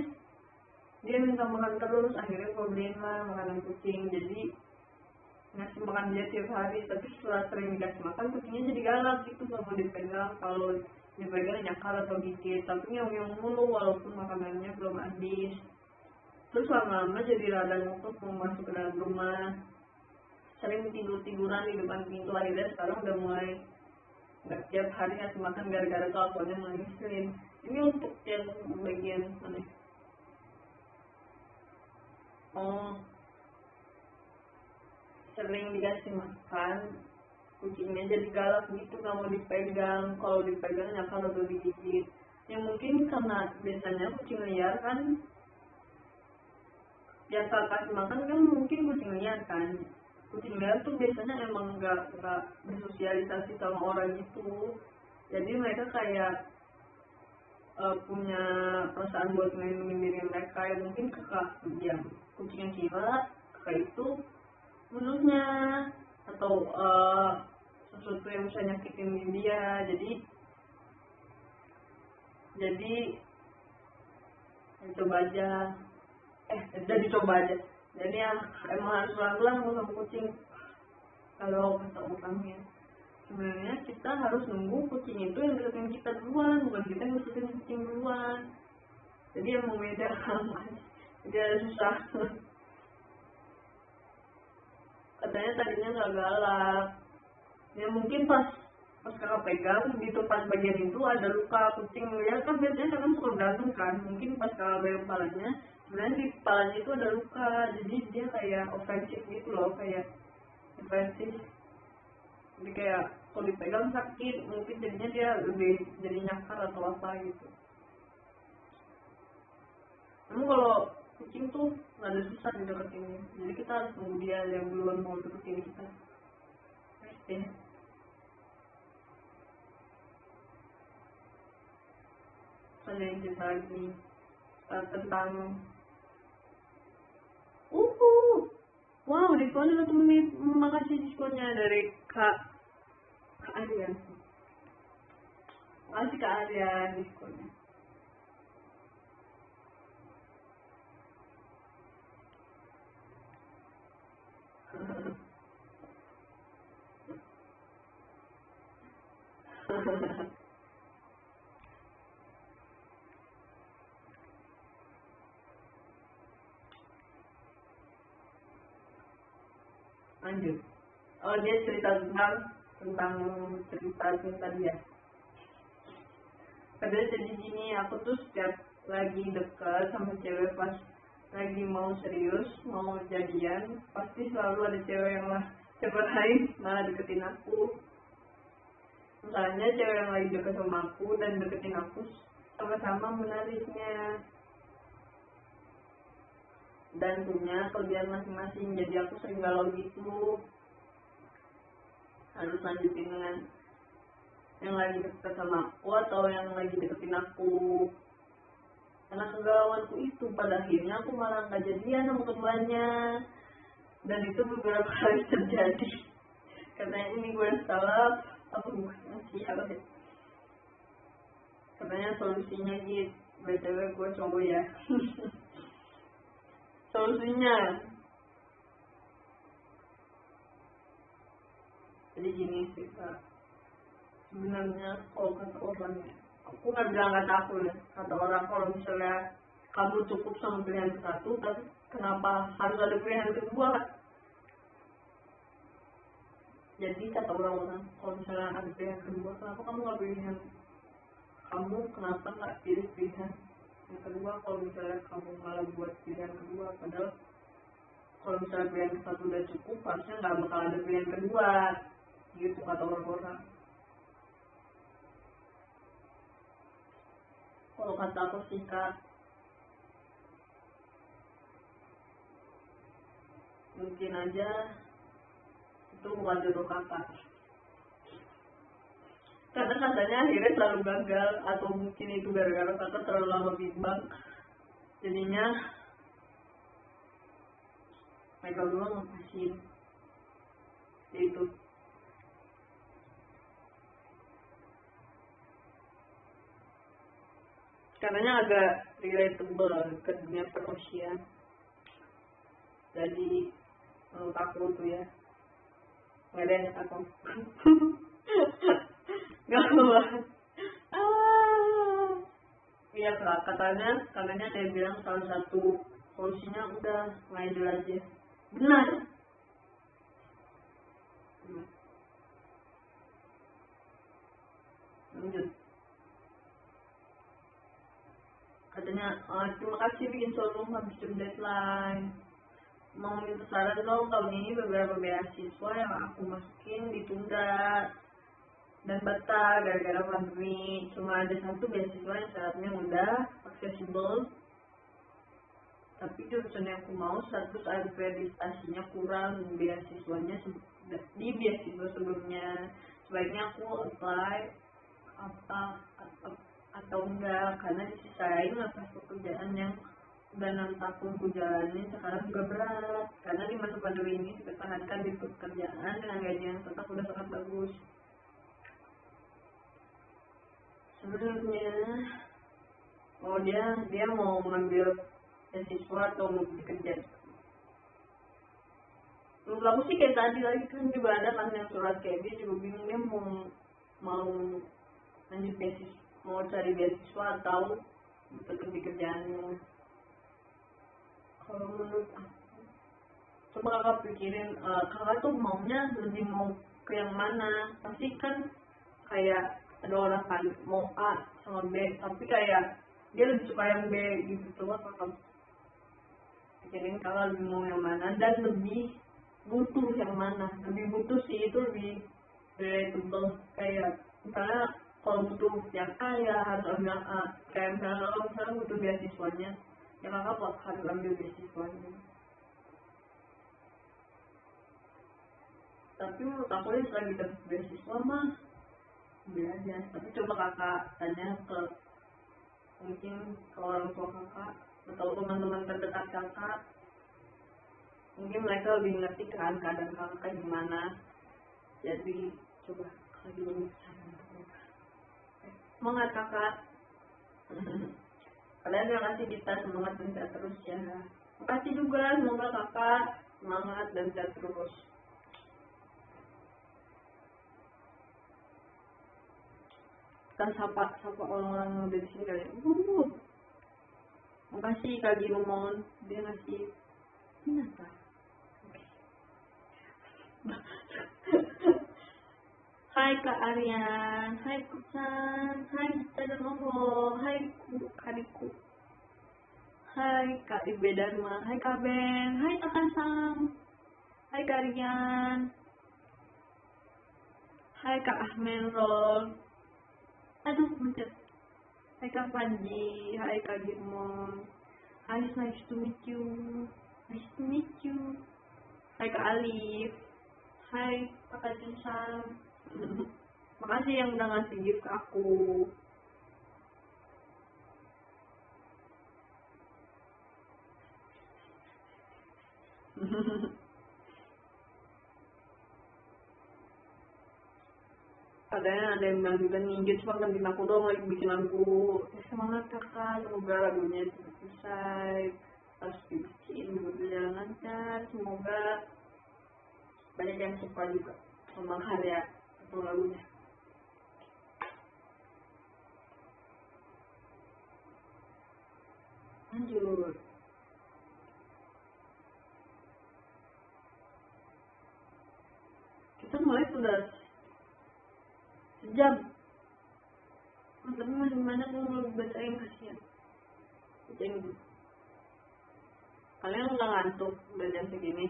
dia minta makan terus, akhirnya gue beliin lah makanan kucing. Jadi ngasih makan dia tiap hari, tapi setelah sering dikasih makan kucingnya jadi galak gitu, gak mau dipegang. Kalau dipegang nyakar atau gigit, tapi ngeong-ngeong mulu walaupun makanannya belum habis. Terus lama-lama jadi rada ngotot mau masuk ke dalam rumah, sering tiduran di depan pintu. Akhirnya sekarang udah mulai nggak tiap hari ngasih makan gara-gara kelakuannya ngangesin. Ini untuk yang bagian mana? Oh, sering dikasih makan kucingnya jadi galak gitu, nggak mau dipegang. Kalau dipegang nyakal atau digigit. Yang mungkin karena biasanya kucing liar kan yang kasih makan kan mungkin kucing liar kan. Kucing liar tuh biasanya emang nggak bersosialisasi sama orang gitu. Jadi mereka kayak punya perasaan buat melindungi diri mereka. Ya mungkin kakak yang kucing yang kira kakak itu musuhnya atau sesuatu yang bisa nyakitin dia. Jadi coba aja. Jadi coba aja. Jadi emang harus pelan-pelan sama kucing. Kalau kata orangnya, sebenarnya kita harus nunggu kucing itu yang deketin kita duluan, bukan kita yang deketin kucing duluan. Jadi emang beda dia susah. Katanya tadinya nggak galak. Ya mungkin pas kakak pegang gitu, pas bagian itu ada luka kucing ya kan, biasanya kan suka berantem kan. Mungkin pas kakak pegang kepalanya, sebenarnya di kepalanya itu ada luka, jadi dia kayak ofensif gitu loh, kayak ofensif. Jadi kayak kalau dipegang sakit, mungkin jadinya dia lebih jadi nyakar atau apa gitu. Namun kalau kucing tuh ada susah dideketinnya, jadi kita harus nunggu dia yang duluan mau deketin kita. Pasti. Ada yang cerita lagi tentang wow, diskonnya 1 menit. Makasih diskonnya dari Kak Aryan. Makasih Kak Aryan diskonnya. Lanjut. Oh, dia cerita tentang cerita dia. Padahal jadi gini, aku tuh setiap lagi dekat sama cewek, pas lagi mau serius, mau jadian, pasti selalu ada cewek lain malah deketin aku. Misalnya cewek yang lagi deket sama aku dan deketin aku sama-sama menariknya dan punya kelebihan masing-masing. Jadi aku sering galau gitu, harus lanjutin dengan yang lagi deket sama aku atau yang lagi deketin aku. Karena kegalauanku itu pada akhirnya aku malah gak jadian sama keduanya, dan itu beberapa kali terjadi. Karena ini gue yang salah, aku bukan siapa ya. Katanya solusinya gitu, btw gue cowok ya. Solusinya jadi gini sih Kak, sebenarnya kalau kata orang, aku nggak bilang kata aku ya, kata orang, kalau misalnya kamu cukup sama pilihan satu, tapi kenapa harus ada pilihan kedua Kak? Jadi kata orang-orang, kalau misalnya ada pilihan kedua, kenapa kamu nggak pilihan kamu, kenapa nggak pilih pilihan yang kedua? Kalau misalnya kamu malah buat pilihan kedua, padahal kalau misalnya pilihan satu udah cukup, harusnya nggak bakal ada pilihan kedua, gitu kata orang-orang. Kalau kata aku sih Kak, mungkin aja itu bukan jodoh kakak. Karena katanya akhirnya selalu gagal, atau mungkin itu gara-gara kakak terlalu lama bimbang. Jadinya mereka berdua ngelepasin. Itu. Katanya agak relatable ke dunia perusia. Jadi menurut aku tuh ya, nggak ada yang aku nggak apa. Iya Kak, katanya dia bilang salah satu solusinya udah ngidol aja. Benar. Lanjut. Katanya, terima kasih bikin showroom habis jam deadline. Mau minta saran dong, tahun ini beberapa beasiswa yang aku masukin ditunda dan batal gara-gara pandemi. Cuma ada satu beasiswa yang syaratnya mudah, accessible, tapi jurusan yang aku mau status akreditasinya kurang beasiswanya di beasiswa sebelumnya. Sebaiknya aku apply atau enggak, karena disisain atas pekerjaan yang udah 6 tahun ku jalani sekarang juga berat, karena di masa pandemi ini dipertahankan di pekerjaan dengan gaji yang tetap udah sangat bagus. Sebenarnya dia mau mengambil beasiswa atau mau bekerja. Menurut aku sih kayak tadi lagi kan juga ada kan yang surat kayak dia juga bingung dia mau lanjut beasiswa, mau cari beasiswa atau tetap di kerjaannya. Kalau menurut aku, coba kakak pikirin, kakak tuh maunya lebih mau ke yang mana. Pasti kan kayak ada orang kan mau A sama B, tapi kayak dia lebih suka yang B gitu. Coba kakak pikirin kakak lebih mau yang mana dan lebih butuh yang mana. Lebih butuh sih, itu lebih relatable. Kayak misalnya kalau butuh yang A ya harus ambil A. Kayak misalnya kalau misalnya butuh beasiswanya, ya kakak harus ambil beasiswanya. Tapi menurut aku ya selagi dapat beasiswa mah ambil aja. Tapi coba kakak tanya mungkin ke orang tua kakak atau teman-teman terdekat kakak, mungkin mereka lebih ngerti kan keadaan kakak kayak gimana. Jadi coba lagi ini semangat kakak. Kalian yang kasih kita semangat dan sehat terus ya. Makasih juga, semoga kakak semangat dan sehat terus. Kita sapa orang-orang yang udah di sini kali. Makasih Kak Girumon, dia ngasih ini apa? Hai Kak Aryan, hai Kusan, hai Gita Novo, hai Kariku, hai Kak Ibe Dharma, hai Kak Ben, hai Kak Kasam, hai Kak Aryan, hai Kak Ahmelol, aduh mencet, hai Kak Panji, hai Kak Girmon, hai, nice to meet you, nice to meet you, hai Kak Alif, hai Kak Kasam. Makasih yang udah ngasih gift ke aku. Katanya ada yang bilang juga nih, dia cuma gantiin aku doang lagi bikin lagu. Semangat kakak, semoga lagunya selesai, harus dibikin, berjalan lancar, semoga banyak yang suka juga sama karya atau lagunya. Lanjut. Kita mulai sudah sejam. Tapi masih banyak yang belum bacain, kasihan. Bacain dulu. Kalian udah ngantuk udah jam segini?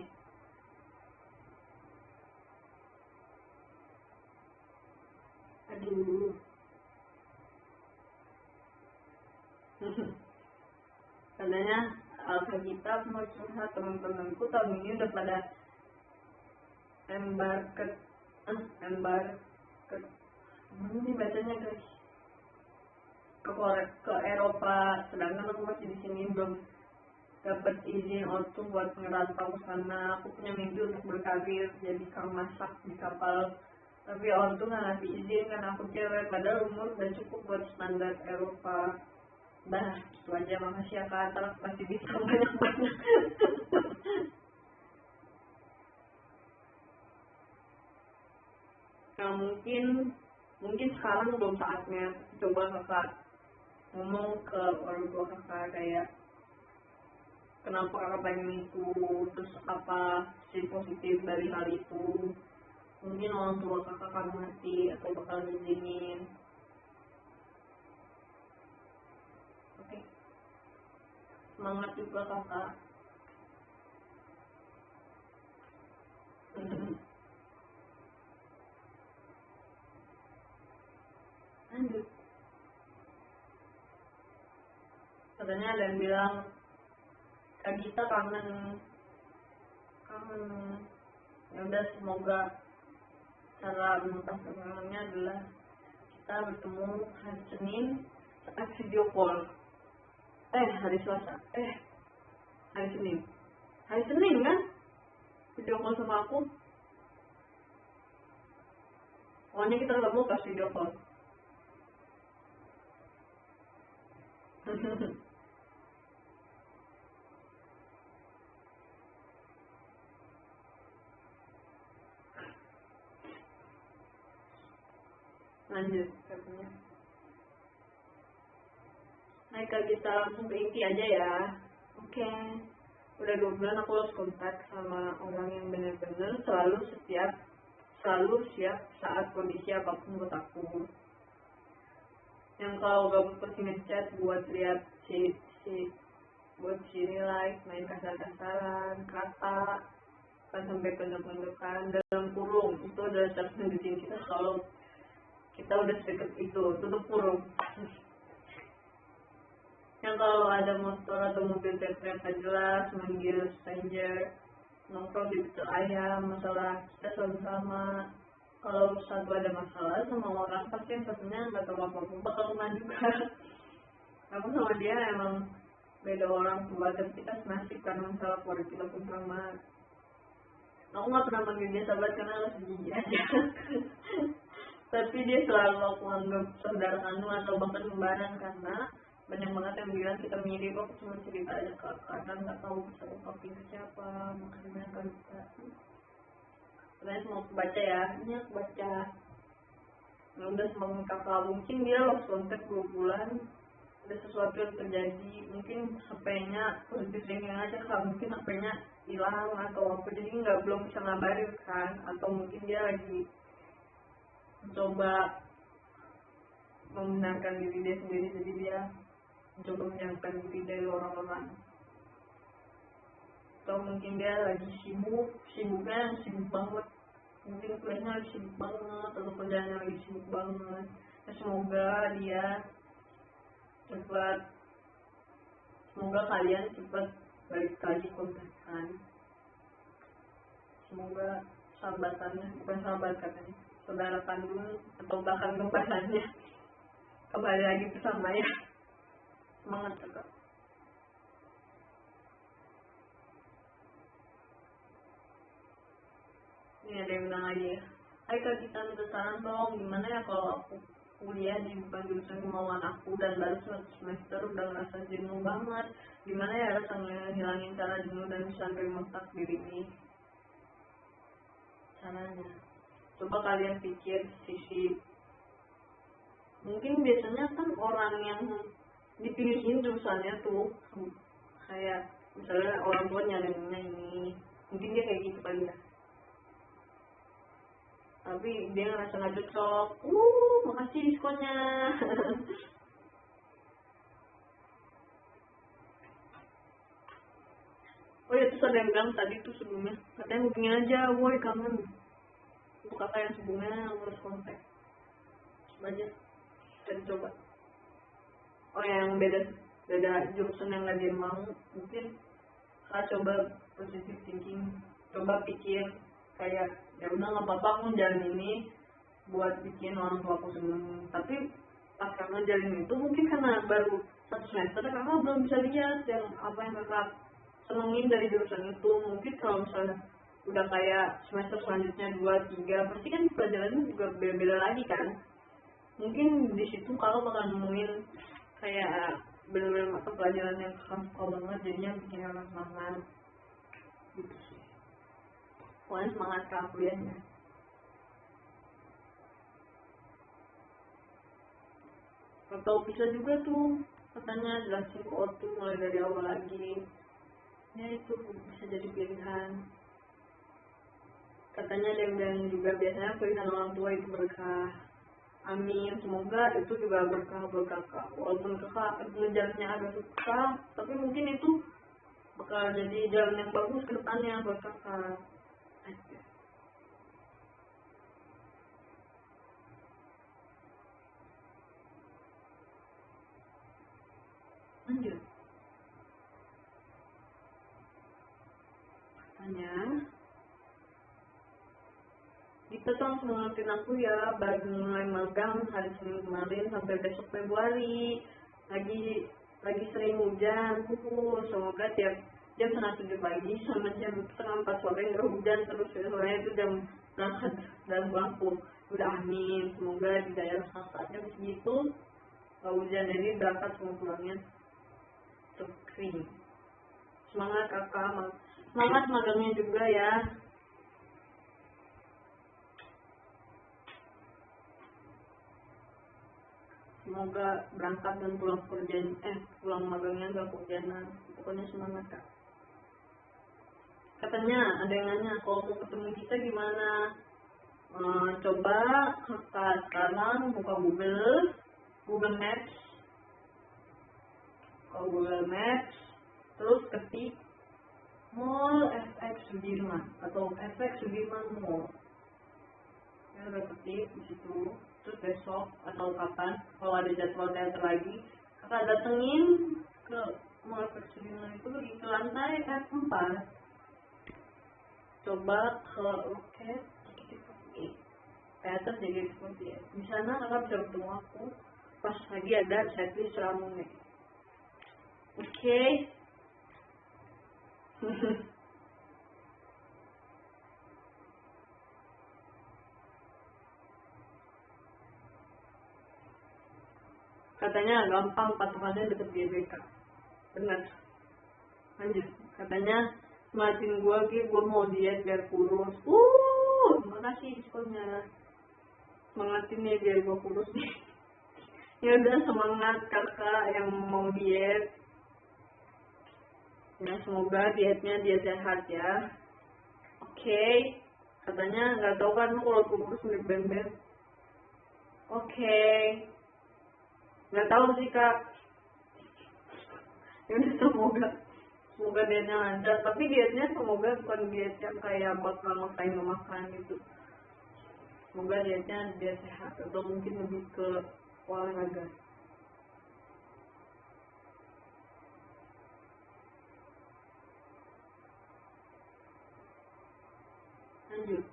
Aduh. Katanya kita mau curhat, teman-temanku tahun ini udah pada embarket gimana nih bacanya guys, ke Eropa, sedangkan aku masih di sini belum dapat izin untuk buat ngerantau ke sana. Aku punya mimpi untuk berkarir jadi kang masak di kapal, tapi orang tuh nggak ngasih izin karena aku cewek, padahal umur udah cukup buat standar Eropa. Dah, itu aja, makasih ya kak, ntar pasti bisa banyak-banyak. Nah, mungkin sekarang belum saatnya. Coba kakak ngomong ke orang tua kakak kayak kenapa kakak pengen itu, terus apa sisi positif dari hal itu. Mungkin orang tua kakak akan ngerti atau bakal ngizinin. Oke, semangat juga kakak. Lanjut. Katanya ada yang bilang Kak Gita kangen. Ya udah, semoga cara mengatasi kangennya adalah kita bertemu hari Senin saat video call. Hari Selasa. Hari Senin kan? Video call sama aku. Pokoknya kita ketemu pas video call. Lanjut katanya. Hai Kak, kita langsung ke inti aja ya. Oke. Udah 2 bulan aku harus kontak sama orang yang benar-benar selalu siap saat kondisi apapun buat aku. Yang kalau gabut pasti ngechat buat lihat buat like, main kasar-kasaran, kata kan sampai pendek-pendekan dalam kurung. Itu adalah terus kita kalau kita udah deket itu, tutup kurung. Yang kalau ada motor atau mobil teriak jelas, manggil stranger, nongkrong di pecel ayam, masalah kita selalu sama. Kalau satu ada masalah sama orang, pasti yang satunya nggak tahu apa-apa bakal kena juga. Aku sama dia emang beda orang tua, dan kita senasib karena masalah keluarga kita pun sama. Aku nggak pernah manggil dia sahabat karena harus gigi aja. Tapi dia selalu aku anggap saudara kandung atau bahkan kembaran, karena banyak banget yang bilang kita mirip. Aku cuma cerita aja ke karena nggak tahu bisa ungkapin ke siapa, makanya kan kita. Kalian mau baca ya, ini aku baca. Nah, udah semakin kakak, mungkin dia lost contact 2 bulan, ada sesuatu yang terjadi, mungkin HP-nya positif thinking aja kak, mungkin HP-nya hilang atau apa, jadi belum bisa ngabarin kan, atau mungkin dia lagi mencoba membenarkan diri dia sendiri, jadi dia mencoba menjauhkan diri dari orang-orang, atau mungkin dia lagi sibuknya sibuk banget, mungkin kuliahnya lagi sibuk banget atau kerjanya lagi sibuk banget. Nah, semoga kalian cepat balik lagi kontakkan. Semoga sahabatannya, bukan sahabat katanya, saudara kandung atau bahkan kembarannya kembali lagi bersama ya. Semangat kakak. Ini ada yang bilang lagi ya, hai Kak, kita minta saran dong, gimana ya kalau aku kuliah di bukan jurusan kemauan aku dan baru 1 semester udah ngerasa jenuh banget. Gimana ya rasanya ngilangin cara jenuh dan bisa terima takdir ini? Caranya, coba kalian pikir sisi, mungkin biasanya kan orang yang dipilihin jurusannya tuh kayak misalnya orang tua nyariinnya ini, mungkin dia kayak gitu kali ya, tapi dia ngerasa nggak cocok. Makasih diskonnya. ya terus ada yang bilang tadi tuh sebelumnya katanya hubungin aja, woi kangen. Untuk kakak yang sebelumnya harus kontak. Coba aja dan coba. Oh yang beda jurusan yang gak dia mau, mungkin kakak coba positive thinking, coba pikir kayak ya udah nggak apa-apa aku jalan ini buat bikin orang tua aku seneng. Tapi pas kamu jalin itu mungkin karena baru 1 semester kakak belum bisa lihat yang apa yang kakak senengin dari jurusan itu. Mungkin kalau misalnya udah kayak semester selanjutnya 2, 3 pasti kan pelajarannya juga beda-beda lagi kan. Mungkin di situ kalau bakal nemuin kayak bener-bener mata pelajaran yang kakak suka banget, jadinya bikin kakak semangat gitu sih. Pokoknya semangat kakak kuliahnya. Atau bisa juga tuh katanya jelasin kode tuh mulai dari awal lagi, ya itu bisa jadi pilihan. Katanya ada yang bilang juga biasanya pilihan orang tua itu berkah. Amin, semoga itu juga berkah buat kakak. Walaupun kakak ngejarnya agak susah, tapi mungkin itu bakal jadi jalan yang bagus ke depannya buat kakak. Lanjut. Katanya kita tuh langsung ngeluarin aku ya, baru mulai magang hari Senin kemarin sampai besok Februari. Lagi sering hujan, semoga tiap jam 6:30 pagi sama jam 3:30 sore nggak hujan terus ya, soalnya itu jam berangkat dan pulang. Udah amin, semoga di daerah saatnya begitu nggak hujan, jadi berangkat semua pulangnya kering. Semangat kakak, semangat magangnya juga ya. Semoga berangkat dan pulang magangnya gak kehujanan. Pokoknya semangat kak. Katanya ada yang nanya kalau mau ketemu kita gimana. Coba kakak sekarang buka Google Maps. Kalau Google Maps terus ketik Mall FX Sudirman atau FX Sudirman Mall. Ya udah ketik di situ. Terus besok atau kapan kalau ada jadwal teater lagi kakak datengin ke Mall FX Sudirman itu di lantai F4. Coba ke loket teater jadi seperti di sana kakak bisa ketemu aku pas lagi ada setlist Ramune. Oke. Katanya gampang patokannya deket GBK. Bener. Lanjut. Katanya semakin gue mau diet biar kurus. Makasih diskonnya. Semangatin ya biar gue kurus nih. Ya udah semangat kakak yang mau diet. Ya semoga dietnya dia sehat ya. Oke. Katanya nggak tahu kan kalau kurus mirip bem-bem. Oke. Nggak tahu sih kak. Ya udah semoga dietnya lancar. Tapi dietnya semoga bukan diet yang kayak bakal makan gitu. Semoga dietnya dia sehat atau mungkin lebih ke olahraga. Lanjut.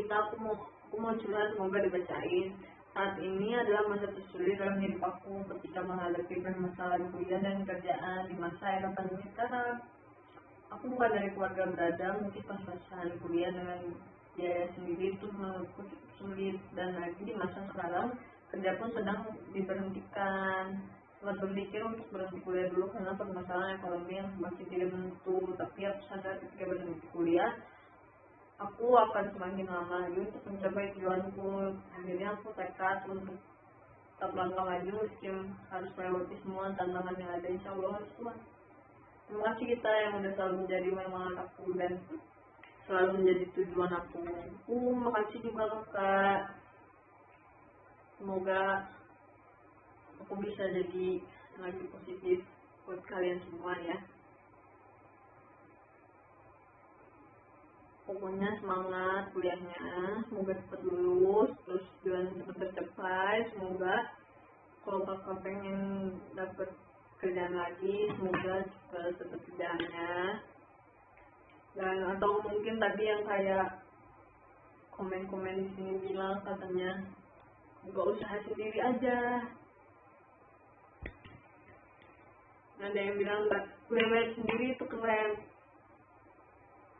Aku mau curhat, semoga dibacain. Saat ini adalah masa tersulit dalam hidup aku ketika menghadapi permasalahan kuliah dan kerjaan di masa era pandemi sekarang. Aku bukan dari keluarga berada, mungkin pas-pasan kuliah dengan biaya sendiri itu menurutku sulit, dan lagi di masa sekarang kerja pun sedang diberhentikan. Sempat berpikir untuk berhenti kuliah dulu karena permasalahan ekonomi yang masih tidak menentu, tapi aku sadar ketika berhenti kuliah aku akan semakin lama lagi untuk mencapai tujuanku. Akhirnya aku tekad untuk tetap langkah maju meski harus melewati semua tantangan yang ada. Insya Allah harus kuat. Terima kasih kita yang udah selalu menjadi semangat aku dan selalu menjadi tujuan aku. Makasih juga kakak, semoga aku bisa jadi lagi positif buat kalian semua ya. Pokoknya semangat kuliahnya, semoga cepat lulus, terus jalan cepat tercapai. Semoga kalau kakak pengen dapet kerjaan lagi, semoga cepat dapat kerjaannya. Dan atau mungkin tadi yang kayak komen-komen di sini bilang katanya buka usaha sendiri aja. Ada yang bilang kuliah sendiri itu keren,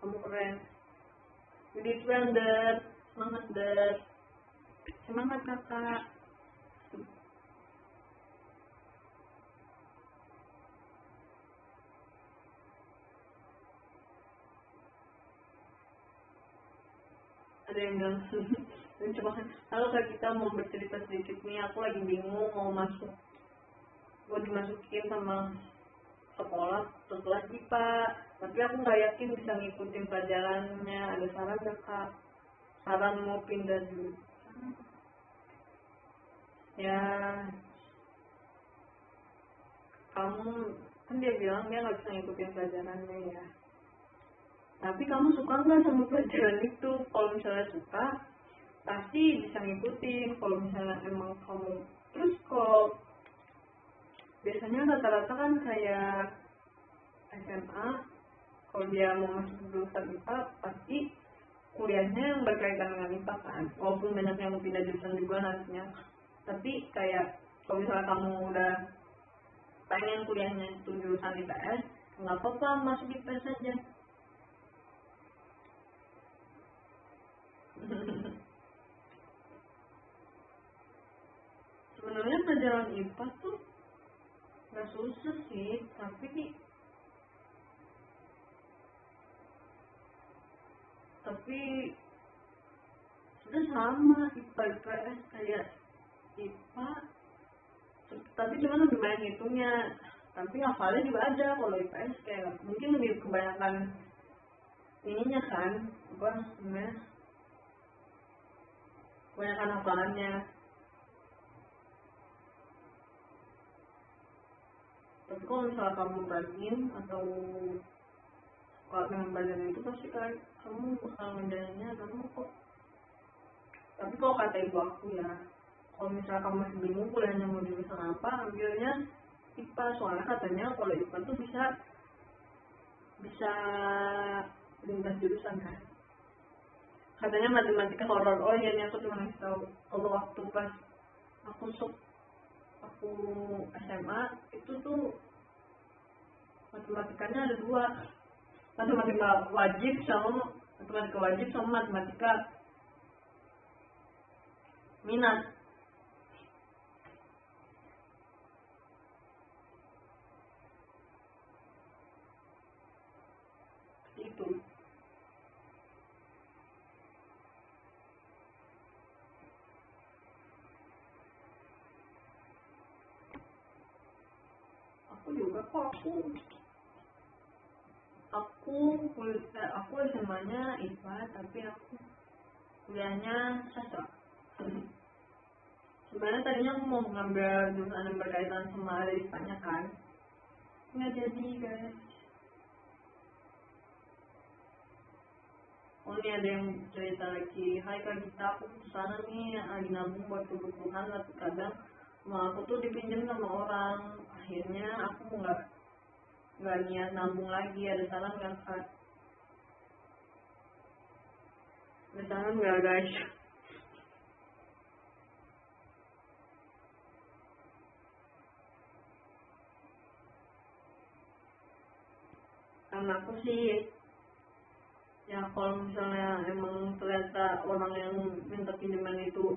kamu keren. Jadi keren deh, semangat deh, semangat kakak. Ada yang bilang cuma kalau kayak kita mau bercerita sedikit nih, aku lagi bingung mau dimasukin sama sekolah atau kelas IPA, tapi aku nggak yakin bisa ngikutin pelajarannya. Ada saran nggak kak? Saran mau pindah dulu ya. Kamu kan dia bilang dia nggak bisa ngikutin pelajarannya ya, tapi kamu suka nggak sama pelajaran itu? Kalau misalnya suka pasti bisa ngikutin. Kalau misalnya emang kamu terus kok biasanya rata-rata kan kayak SMA, kalau dia mau masuk jurusan IPA pasti kuliahnya yang berkaitan dengan IPA kan, walaupun banyak yang mau pindah jurusan juga nantinya. Tapi kayak kalau misalnya kamu udah pengen kuliahnya itu jurusan IPS, nggak apa-apa masuk IPS saja. Sebenarnya pelajaran IPA tuh nggak susah sih, tapi sudah sama IPA IPS kayak IPA, tapi cuma lebih banyak hitungnya, tapi hafalnya juga ada. Kalau IPS kayak mungkin lebih kebanyakan ininya kan, apa namanya, kebanyakan hafalannya. Tapi kalau misalnya kamu rajin atau kalau dengan belajar itu pasti kan kamu bakal ngejalannya kamu kok. Tapi kalau kata ibu aku ya, kalau misalnya kamu masih bingung kuliahnya mau jurusan apa, ambilnya IPA. Soalnya katanya kalau IPA tuh bisa lintas jurusan kan. Katanya matematika horor. Oh iya, aku cuma ngasih tahu. Kalau waktu pas aku SMA itu tuh matematikanya ada dua, matematika wajib sama matematika minat. Itu aku juga kok, aku SMA-nya IPA tapi aku kuliahnya sastra. Sebenarnya tadinya aku mau ngambil jurusan yang berkaitan sama ada IPA-nya kan, nggak jadi guys. Oh ini ada yang cerita lagi, hai kak Gita, aku kesana nih lagi nabung buat kebutuhan, tapi kadang uang aku tuh dipinjam sama orang, akhirnya aku nggak niat nabung lagi. Ada saran nggak kak? Ada saran nggak guys? Karena aku sih ya, kalau misalnya emang ternyata orang yang minta pinjaman itu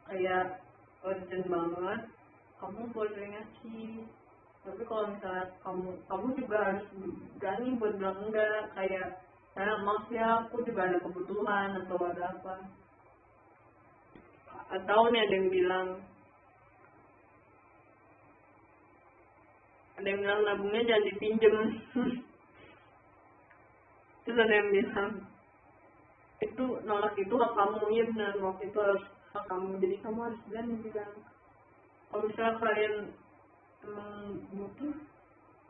kayak urgent banget, kamu boleh ngasih. Tapi kalau misalnya kamu juga harus berani buat bilang enggak, kayak karena maaf ya aku juga ada kebutuhan atau ada apa. Atau nih ada yang bilang nabungnya jangan dipinjem. Terus ada yang bilang itu nolak itu hak kamu, ya benar, nolak itu harus hak kamu, jadi kamu harus berani bilang. Kalau misalnya kalian emang butuh,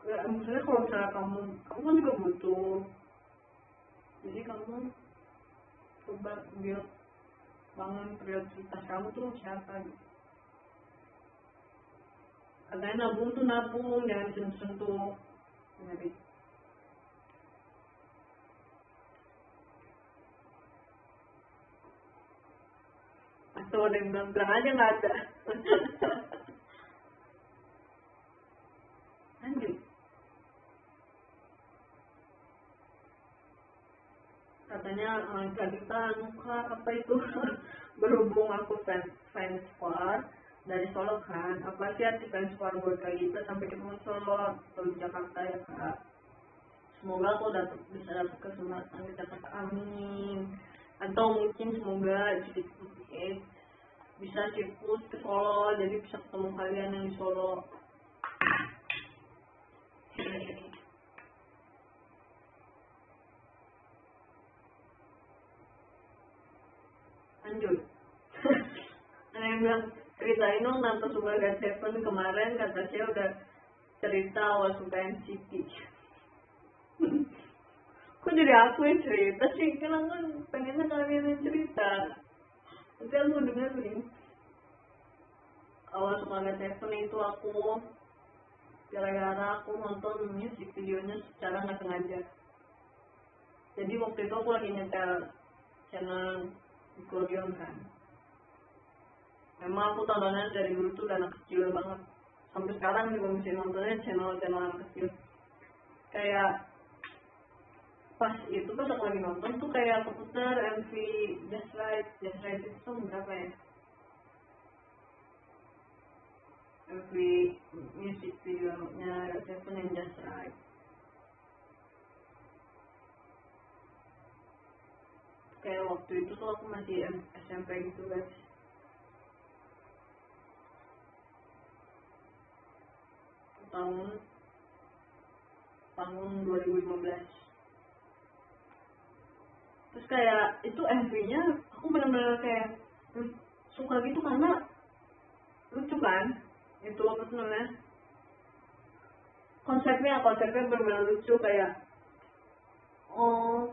ya, misalnya kalau misalnya kamu kan juga butuh, jadi kamu coba build, bangun prioritas kamu tuh siapa gitu. Katanya nabung tuh nabung, jangan sentuh-sentuh. Ngeri. Atau ada yang bilang aja nggak ada. Lanjut. Katanya kita Nuka apa itu berhubung aku fans squad dari Solo kan, apa sih arti fans squad buat Kak Gita sampai ketemu Solo atau di Jakarta ya Kak. Semoga aku bisa dapet kesempatan di Jakarta, amin. Atau mungkin semoga sedikit bisa sirkus ke Solo, jadi bisa ketemu kalian yang di Solo. Lanjut. Ada yang bilang, ceritain dong nonton Super God Seven kemarin, kata saya udah cerita awal suka NCT. Kok jadi aku yang cerita sih? Kan pengennya kalian yang cerita. Nanti aku dengerin. Awal suka God Seven itu aku gara-gara aku nonton music videonya secara nggak sengaja. Jadi waktu itu aku lagi nyetel channel Nickelodeon kan. Memang aku tontonnya dari dulu tuh udah anak kecil banget. Sampai sekarang juga masih nontonnya channel-channel anak kecil. Kayak pas aku lagi nonton tuh kayak keputar MV Just Right itu berapa ya? MV music videonya Seven yang Just Right. Kayak waktu itu tuh aku masih SMP gitu guys. Tahun 2015. Terus kayak itu MV-nya aku benar-benar kayak suka gitu karena lucu kan, itu apa namanya, konsepnya benar-benar lucu, kayak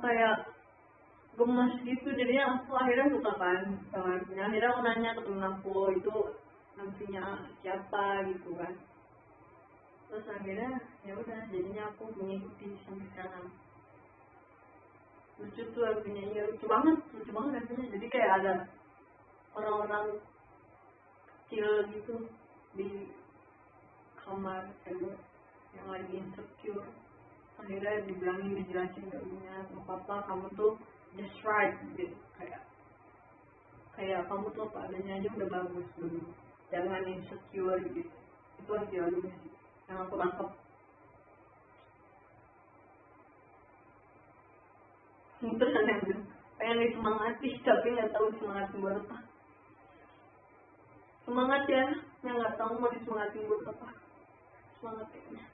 kayak gemas gitu, jadinya aku akhirnya suka kan sama MV-nya. Akhirnya aku nanya ke temen aku itu MV-nya siapa gitu kan, terus akhirnya ya udah jadinya aku mengikuti sampai sekarang. Lucu tuh MV-nya, ya lucu banget MV-nya. Jadi kayak ada orang-orang kecil gitu di kamar cewek yang lagi insecure, akhirnya dijelasin gak punya apa-apa, kamu tuh just right gitu, kayak kamu tuh apa adanya aja udah bagus dulu, jangan insecure gitu. Itu arti lagunya sih yang aku tangkap. Terus ada yang bilang pengen disemangati tapi nggak tahu semangatin buat apa. Semangat ya, yang nggak tahu mau disemangatin buat apa. Semangat ya.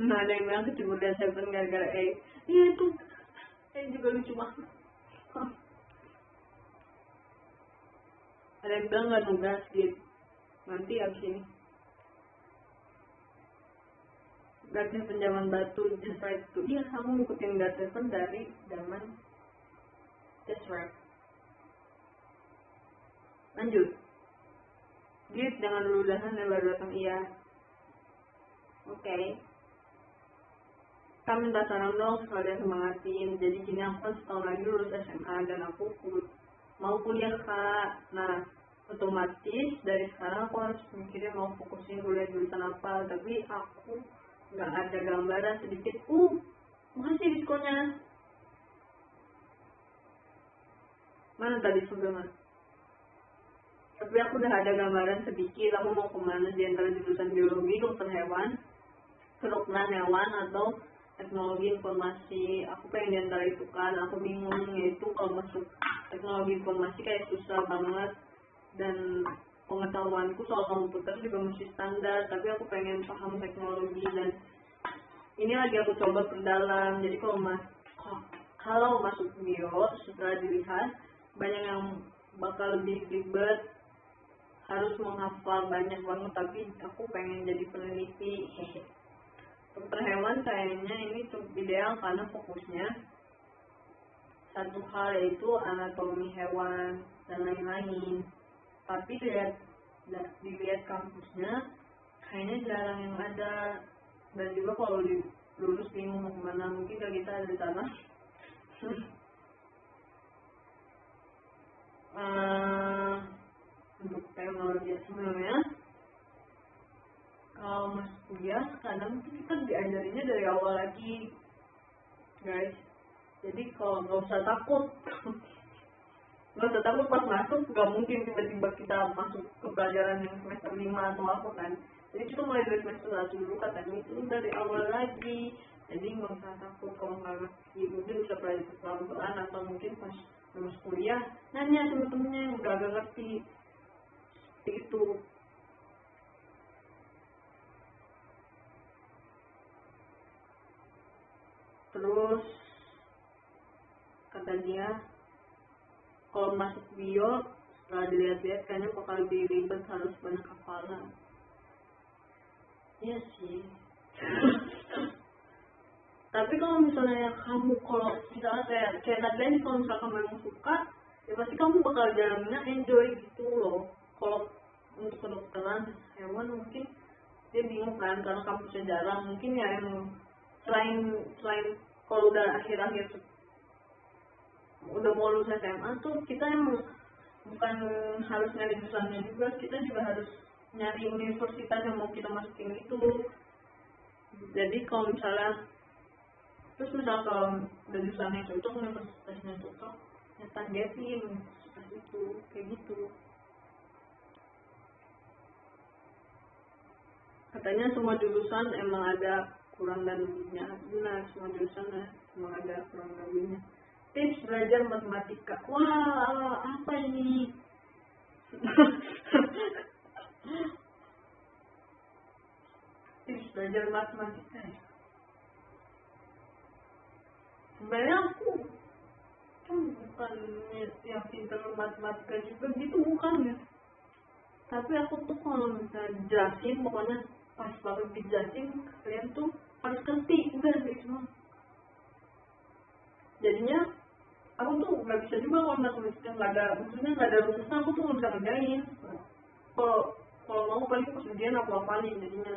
Nah, ada yang bilang kecemburuan Seven gara-gara iya itu juga lucu banget. Ada yang bilang nggak nugas gitu, nanti abis ini God Seven zaman batu Just Right itu, iya kamu ngikutin God Seven dari zaman Just Right. Lanjut Git, jangan dulu udahan ya baru datang, iya. Oke. Kami minta saran dong sekalian semangatin. Jadi gini, aku kan setahun lagi lulus SMA dan aku mau kuliah Kak. Nah, otomatis dari sekarang aku harus mikirin mau fokusin kuliah jurusan apa. Tapi aku nggak ada gambaran sedikit. Makasih diskonnya. Mana tadi sebelumnya? Tapi aku udah ada gambaran sedikit. Aku mau kemana di antara jurusan biologi, dokter hewan, kedokteran hewan, atau teknologi informasi. Aku pengen diantara itu kan, aku bingung yaitu kalau masuk teknologi informasi kayak susah banget, dan pengetahuanku soal komputer juga masih standar, tapi aku pengen paham teknologi dan ini lagi aku coba perdalam. Jadi kalau masuk bio setelah dilihat banyak yang bakal lebih ribet, harus menghafal banyak banget, tapi aku pengen jadi peneliti. Dokter hewan kayaknya ini cukup ideal karena fokusnya satu hal, yaitu anatomi hewan dan lain-lain. Tapi dilihat kampusnya kayaknya jarang yang ada, dan juga kalau lulus bingung mau kemana, mungkin kalau kita ada di sana. Untuk teknologi sebenarnya kalau masuk kuliah kadang tuh kita diajarinya dari awal lagi, guys. Jadi kalau nggak usah takut pas masuk, nggak mungkin tiba-tiba kita masuk ke pelajaran yang semester 5 atau apa kan. Jadi kita mulai dari semester 1 dulu, katanya itu dari awal lagi. Jadi nggak usah takut kalau nggak ngerti, mungkin bisa belajar pelan-pelan, atau mungkin pas lulus kuliah nanya temen-temennya yang udah agak ngerti seperti itu. Terus kata dia kalau masuk bio setelah dilihat-lihat kayaknya bakal lebih ribet, harus banyak hafalan. Iya sih. Tapi kalau misalnya kamu, kalau misalnya kayak tadi, kalau misalnya kamu memang suka, ya pasti kamu bakal jalannya enjoy gitu loh. Kalau untuk kedokteran hewan mungkin dia bingung kan karena kampusnya jarang, mungkin ya yang selain kalau udah akhir-akhir udah mau lulus SMA tuh kita yang bukan harus nyari jurusannya juga, kita juga harus nyari universitas yang mau kita masukin itu. Jadi kalau misalnya kalau udah jurusannya cocok, universitasnya cocok, ya targetin universitas itu, kayak gitu. Katanya semua jurusan emang ada kurang dan lebihnya. Benar, semua jurusan emang ada kurang dan lebihnya. Tips belajar matematika. Wah, apa ini? Tips belajar matematika ya. Sebenarnya aku kan bukan yang pintar matematika juga gitu, bukan ya. Tapi aku tuh kalau misalnya jelasin, pokoknya pas banget dijelasin, kalian tuh harus ngerti, udah gitu semua. Jadinya aku tuh nggak bisa juga kalau matematika nggak ada rumusnya, aku tuh nggak bisa ngerjain. Kalau mau paling pas ujian aku hafalin jadinya.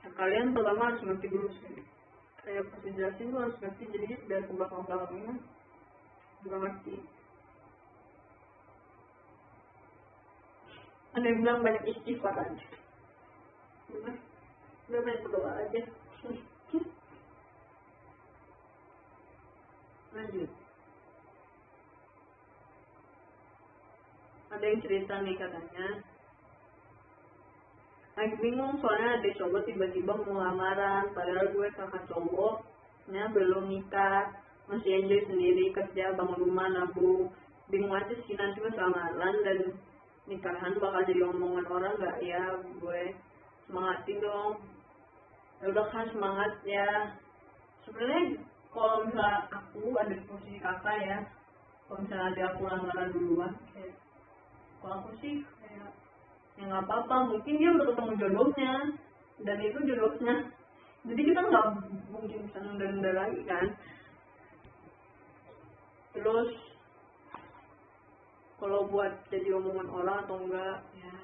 Ya, kalian pertama harus ngerti dulu sih. Kayak pas dijelasin tuh harus ngerti, jadinya biar ke belakang-belakangnya juga ngerti. Ada yang bilang banyak istighfar aja. Bener, udah banyak berdoa aja. Lanjut. Ada yang cerita nih katanya, lagi bingung soalnya ada cowok tiba-tiba mau lamaran, padahal gue sama cowoknya belum nikah, masih enjoy sendiri, kerja, bangun rumah, nabung. Bingung aja sih nanti pas lamaran dan nikahan bakal jadi omongan orang gak ya. Gue semangatin dong. Ya udah kan, semangat ya. Sebenarnya kalau misalnya aku ada di posisi kakak ya, kalau misalnya ada aku lamaran duluan, kayak kalau aku sih kayak ya nggak apa-apa, mungkin dia udah ketemu jodohnya dan itu jodohnya, jadi kita nggak mungkin bisa nunda-nunda lagi kan. Terus kalau buat jadi omongan orang atau enggak ya,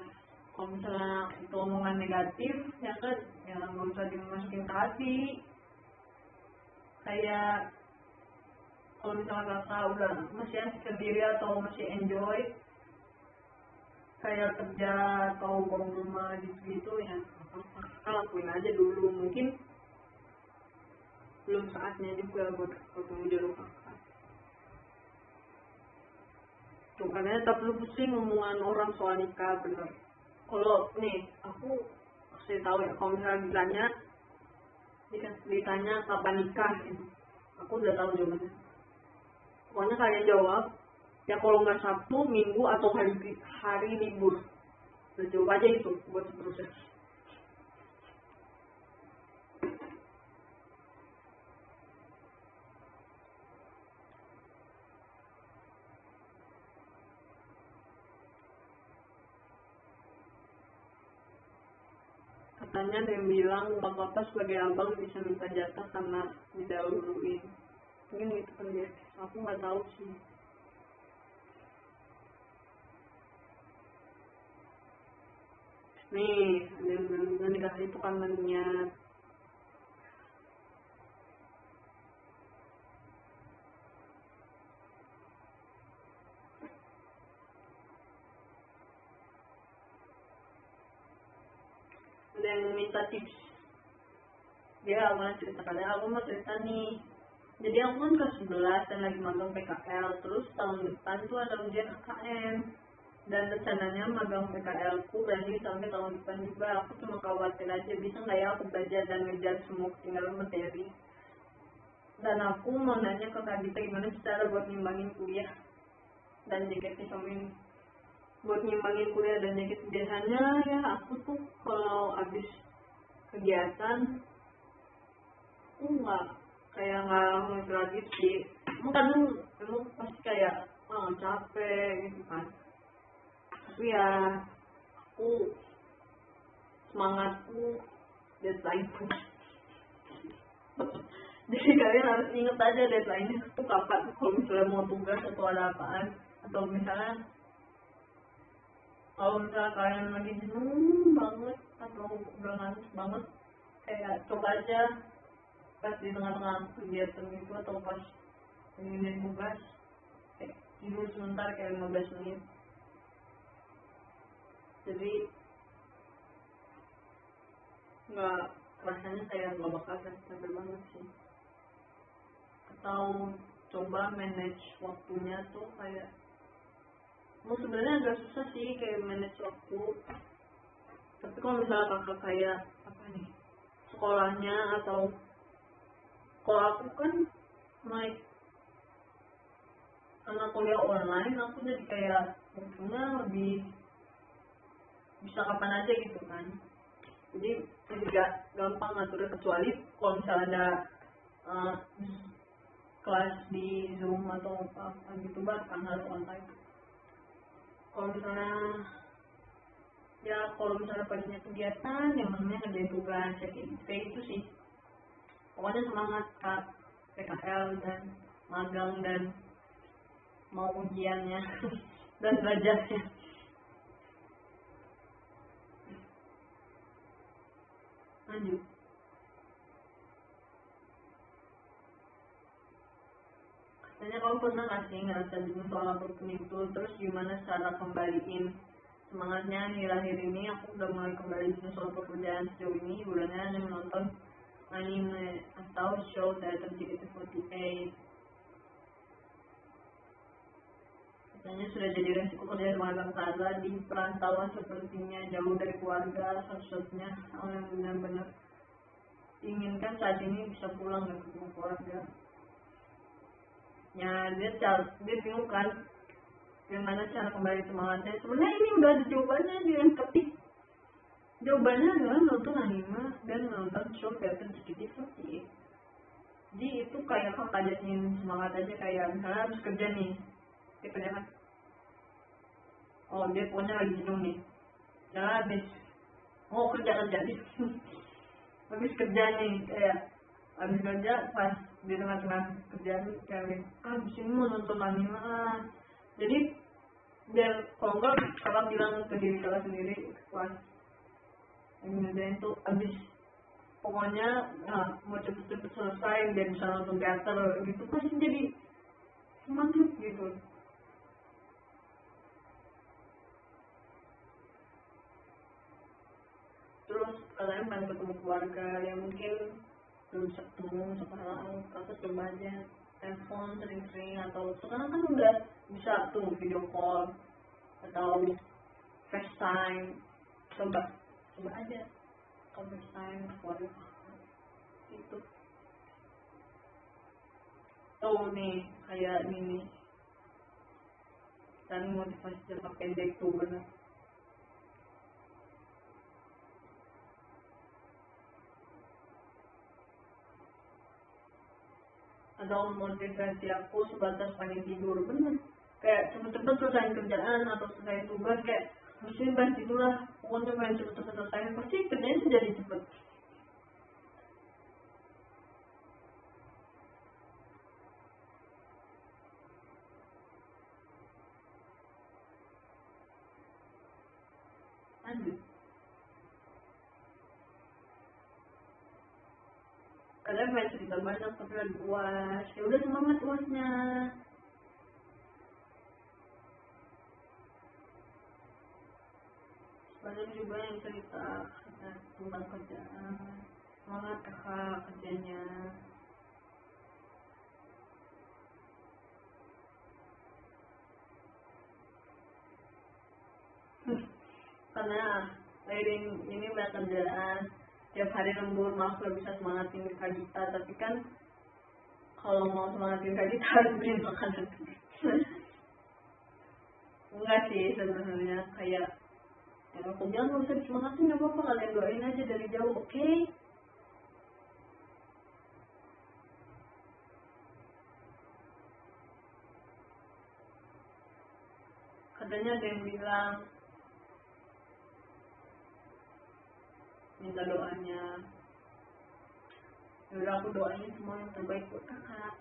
kalau misalnya itu omongan negatif ya kan, ya nggak usah dimasukin ke hati. Kayak kalau misalnya kakak udah masih asik sendiri atau masih enjoy kayak kerja atau bangun rumah gitu ya, kakak lakuin aja dulu, mungkin belum saatnya juga buat ketemu jodoh kakak. Tuh katanya tak perlu pusing ngomongan orang soal nikah, bener. Kalau nih aku kasih tahu ya, kalau misalnya ditanya kapan nikah gitu, Aku udah tahu jawabannya. Pokoknya kalian jawab ya, kalau nggak Sabtu, Minggu, atau hari libur. Udah jawab aja itu buat proses. Katanya ada yang bilang bapak sebagai abang bisa minta jatah karena didahuluin. Mungkin itu kan dia. Aku nggak tahu sih. Nih, ada yang bilang nikah itu karena niat. Ada yang minta tips. Dia awalnya cerita, katanya aku mau cerita nih. Jadi aku kan kelas 11 dan lagi magang PKL. Terus tahun depan tuh ada ujian AKM. Dan rencananya magang PKL ku berarti sampai tahun depan juga. Aku cuma khawatir aja bisa nggak ya aku belajar dan ngejar semua ketinggalan materi. Dan aku mau nanya ke Kak Dita gimana cara buat nyimbangin kuliah dan JKT sama ini. Buat nyimbangin kuliah dan JKT biasanya ya aku tuh kalau habis kegiatan aku nggak ngeliat sih. Emang pasti kayak capek gitu kan. Tapi ya aku semangatku deadline. Jadi kalian harus inget aja deadline-nya itu kapan. Kalau misalnya mau tugas atau ada apaan, atau misalnya kalau misalnya kalian lagi jenuh banget atau udah ngantuk banget, kayak coba aja pas di tengah-tengah kegiatan itu atau pas ingin tugas kayak tidur sebentar kayak 15 menit. Jadi nggak, rasanya kayak nggak bakal capek banget sih. Atau coba manage waktunya tuh kayak sebenarnya agak susah sih kayak manage waktu. Tapi kalau misalnya kakak kayak apa nih sekolahnya, atau kalau aku kan naik karena kuliah online, aku jadi kayak waktunya lebih bisa kapan aja gitu kan. Jadi juga gampang ngaturnya, kecuali kalau misalnya ada kelas di Zoom atau apa gitu bahkan harus online. Kalau misalnya paginya kegiatan yang namanya kerjain tugas kayak itu sih. Pokoknya semangat Kak PKL dan magang dan mau ujiannya dan belajarnya. Lanjut. Katanya kamu pernah nggak sih ngerasa bingung soal apapun itu, terus gimana cara kembaliin semangatnya? Akhir-akhir ini aku udah mulai kembali bingung soal pekerjaan. Sejauh ini bulannya hanya menonton anime atau show teater JKT48. Katanya sudah jadi resiko kerja magang karena di perantauan sepertinya jauh dari keluarga. Satu-satunya hal yang benar-benar inginkan saat ini bisa pulang dan ketemu keluarga. Ya dia bingung kan gimana cara kembali semangatnya. Sebenarnya ini udah ada jawabannya di yang ketik. Jawabannya adalah nonton anime dan nonton show teater JKT48. Jadi itu kayak kakak jadiin semangat aja, kayak misalnya harus kerja nih, dia kerja kan, dia pokoknya lagi jenuh nih, jangan habis kerja nih habis kerja nih, kayak habis kerja pas di tengah-tengah kerjaan kayak habis ini mau nonton anime. Jadi biar kalau enggak kakak bilang ke diri kakak sendiri pas ngerjain tuh habis, pokoknya mau cepet-cepet selesai biar bisa nonton teater gitu, pasti jadi semangat gitu. Terus kalian pengen ketemu keluarga yang mungkin belum bisa ketemu sekarang, kakak coba aja telepon sering-sering, atau sekarang kan udah bisa tuh video call atau FaceTime. Coba aja kalau FaceTime keluarga itu. Oh nih kayak ini nih kan motivasi jangka pendek tuh bener. Atau motivasi aku sebatas pengen tidur bener, kayak cepet-cepet selesai kerjaan atau selesai tugas, kayak mesti pengen tidur lah, pokoknya pengen cepet-cepet selesai, pasti kerjanya tuh jadi cepet. Lanjut, kalian pengen cerita banyak tapi lagi uas, ya udah semangat uasnya. Banyak juga yang cerita tentang kerjaan, semangat kakak kerjanya. Karena seiring ini banyak kerjaan, tiap hari lembur, maaf gak bisa semangatin Kak Gita, tapi kan kalau mau semangatin Kak Gita harus beli makanan. Enggak sih sebenarnya, kayak yang aku bilang gak usah disemangatin, gak apa-apa, kalian doain aja dari jauh, oke? Katanya ada yang bilang minta doanya, yaudah aku doain semua yang terbaik buat kakak.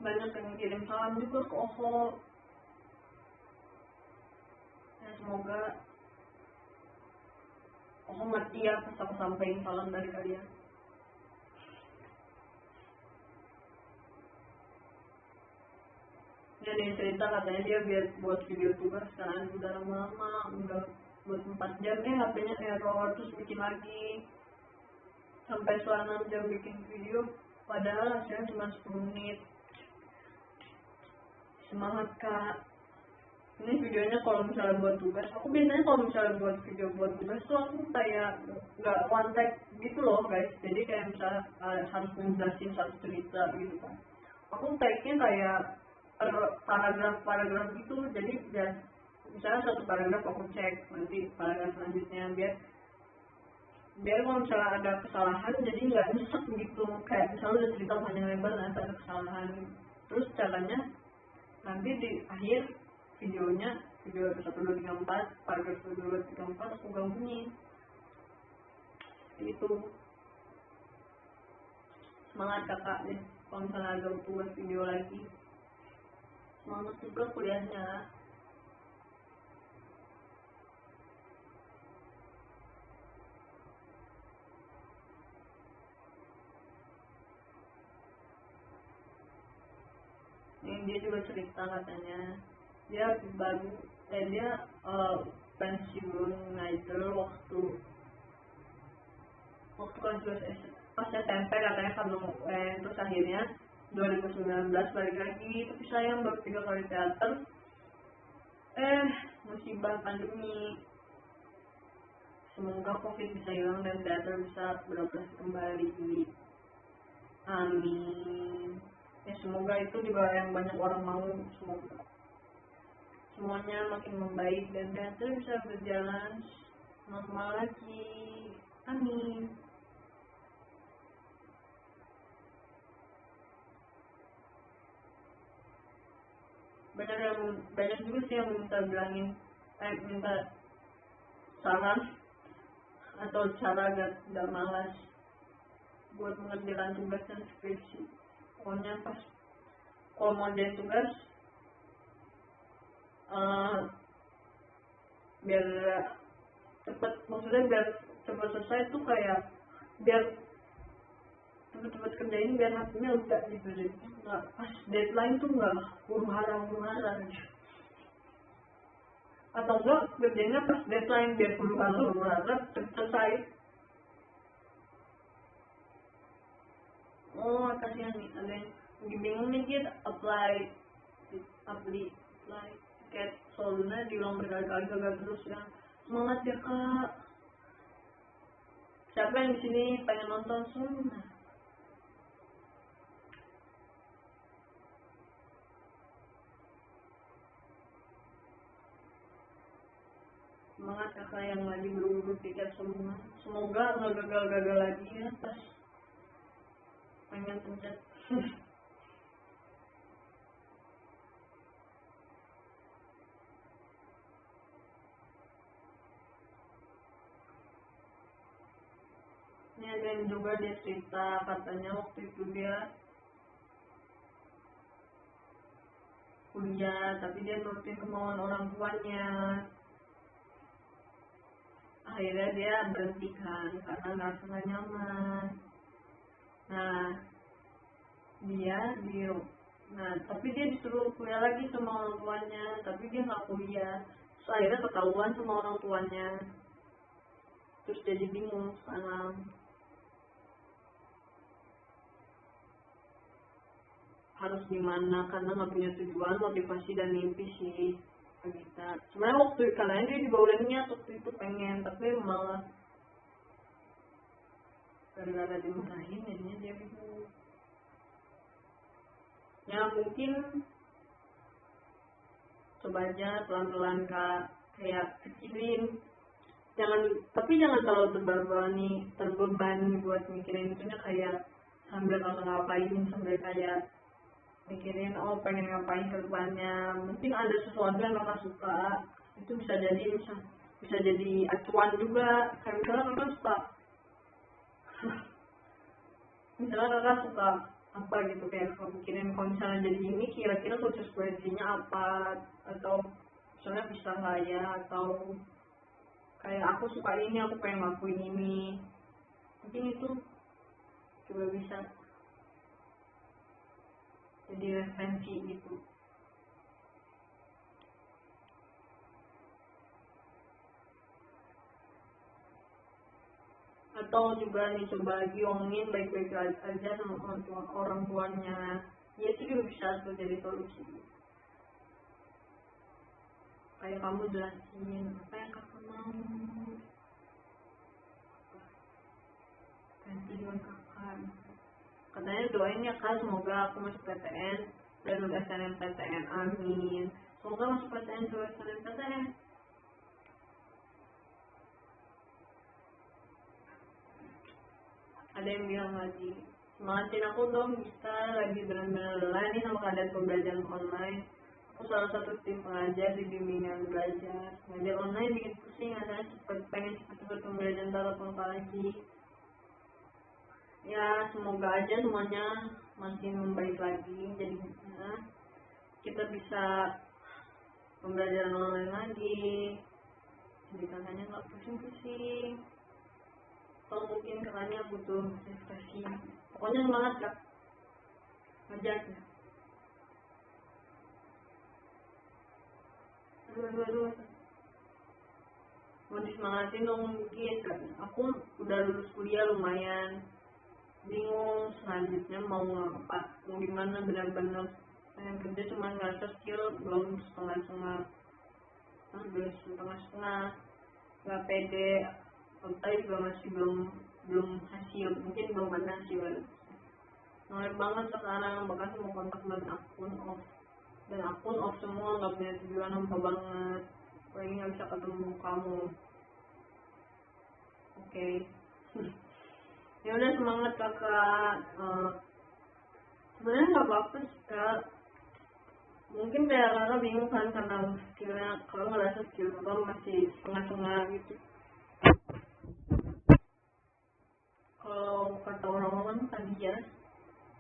Banyak yang kirim salam juga ke Oho, ya semoga Oho ngerti ya pas aku sampein salam dari kalian. Dia ada yang cerita katanya dia biar buat video tugas kan udah lama-lama, udah buat 4 jam HP-nya error, terus bikin lagi sampai selama 6 jam bikin video, padahal hasilnya cuma 10 menit. Semangat kak. Ini videonya kalau misalnya buat tugas, aku biasanya kalau misalnya buat video buat tugas tuh aku kayak nggak one take gitu loh guys, jadi kayak misalnya harus menjelasin satu cerita gitu kan, aku take-nya kayak paragraf gitu, jadi misalnya satu paragraf aku cek, nanti paragraf selanjutnya biar kalau misalnya ada kesalahan jadi nggak nyesek gitu, kayak misalnya udah cerita panjang lebar nanti ada kesalahan. Terus caranya nanti di akhir videonya, video 1234 paragraf 1234 aku gabungin itu. Semangat kakak deh kalau misalnya ada tugas video lagi, semangat juga kuliahnya. Dia juga cerita katanya dia baru dia pensiun ngajar waktu pas SMP katanya kan UN, terus akhirnya 2019 balik lagi, tapi sayang baru 3 kali teater, musibah pandemi. Semoga COVID bisa hilang dan teater bisa beroperasi kembali, amin. Ya semoga itu juga yang banyak orang mau, semoga semuanya makin membaik dan teater bisa berjalan normal lagi, amin. Banyak juga sih yang minta saran atau cara gak malas buat mengerjakan tugas dan skripsi. Pokoknya pas kalau mau jadi tugas biar cepet, maksudnya biar cepet selesai tuh kayak biar cepet-cepet kerjain biar hasilnya udah gitu deh, nggak pas deadline tuh nggak huru-hara gitu. Atau enggak kerjanya pas deadline biar huru-hara cepet selesai. Oh kasihan nih, ada yang bingung nih, kita apply tiket Soluna diulang berkali-kali gagal terus ya. Semangat ya kak. Siapa yang di sini pengen nonton semua? Semangat kakak yang lagi berburu tiket semua. Semoga nggak gagal-gagal lagi ya pas pengen pencet. Ini ada yang juga dia cerita katanya waktu itu dia kuliah tapi dia nurutin kemauan orang tuanya. Akhirnya dia berhentikan karena nggak nyaman. Nah tapi dia disuruh kuliah lagi sama orang tuanya tapi dia nggak kuliah. So, akhirnya ketahuan sama orang tuanya, terus jadi bingung sekarang harus gimana karena nggak punya tujuan, motivasi dan mimpi sih kita. Sebenarnya waktu kalian dia juga udah niat waktu itu pengen tapi malah gara-gara dimarahin jadinya dia bingung. Ya mungkin coba aja pelan-pelan kak, kayak kecilin, jangan terlalu terbebani buat mikirin itunya, kayak sambil kakak ngapain, sambil kayak mikirin pengen ngapain ke depannya. Mungkin ada sesuatu yang kakak suka, itu bisa jadi acuan juga. Kayak misalnya kakak suka apa gitu, kayak kakak mikirin kalau misalnya jadi ini kira-kira konsekuensinya apa, atau misalnya bisa nggak ya, atau kayak aku suka ini aku pengen ngelakuin ini, mungkin itu juga bisa jadi referensi gitu. Atau juga nih coba lagi omongin baik-baik aja sama orang tuanya, ya sih juga bisa tuh jadi solusi. Kayak kamu jelasin apa yang kakak mau, ganti dengan kakak. Katanya doain ya kak, semoga aku masuk PTN dan udah SNMPTN, amin. Semoga masuk PTN juga SNMPTN. Ada yang bilang lagi, semangatin aku dong, kita lagi benar-benar lelah nih sama keadaan pembelajaran online. Aku salah satu tim pengajar di bimbingan belajar. Ngajar online bikin pusing, rasanya pengen cepet-cepet pembelajaran tatap muka lagi. Ya semoga aja semuanya makin membaik lagi, jadi kita bisa pembelajaran online lagi, jadi kakaknya nggak pusing-pusing. Atau mungkin kakaknya butuh refreshing. Pokoknya semangat kak, ngajar ya. Aduh. Mau disemangatin dong mungkin kan. Aku udah lulus kuliah lumayan bingung selanjutnya mau gimana, benar-benar pengen kerja cuma ngerasa skill belum setengah-setengah, nggak pede, tapi juga masih belum hasil, mungkin belum ada hasil. Nolak banget sekarang, bahkan semua kontak dan akun off semua, nggak punya tujuan, hampa banget. Lagi nggak bisa ketemu kamu. Oke. Ya udah semangat kakak. Sebenarnya nggak apa-apa sih kak. Mungkin kayak kakak bingung kan karena skillnya, kalau ngerasa skill kakak masih setengah-setengah gitu. Kalau kata orang-orang tadi ya,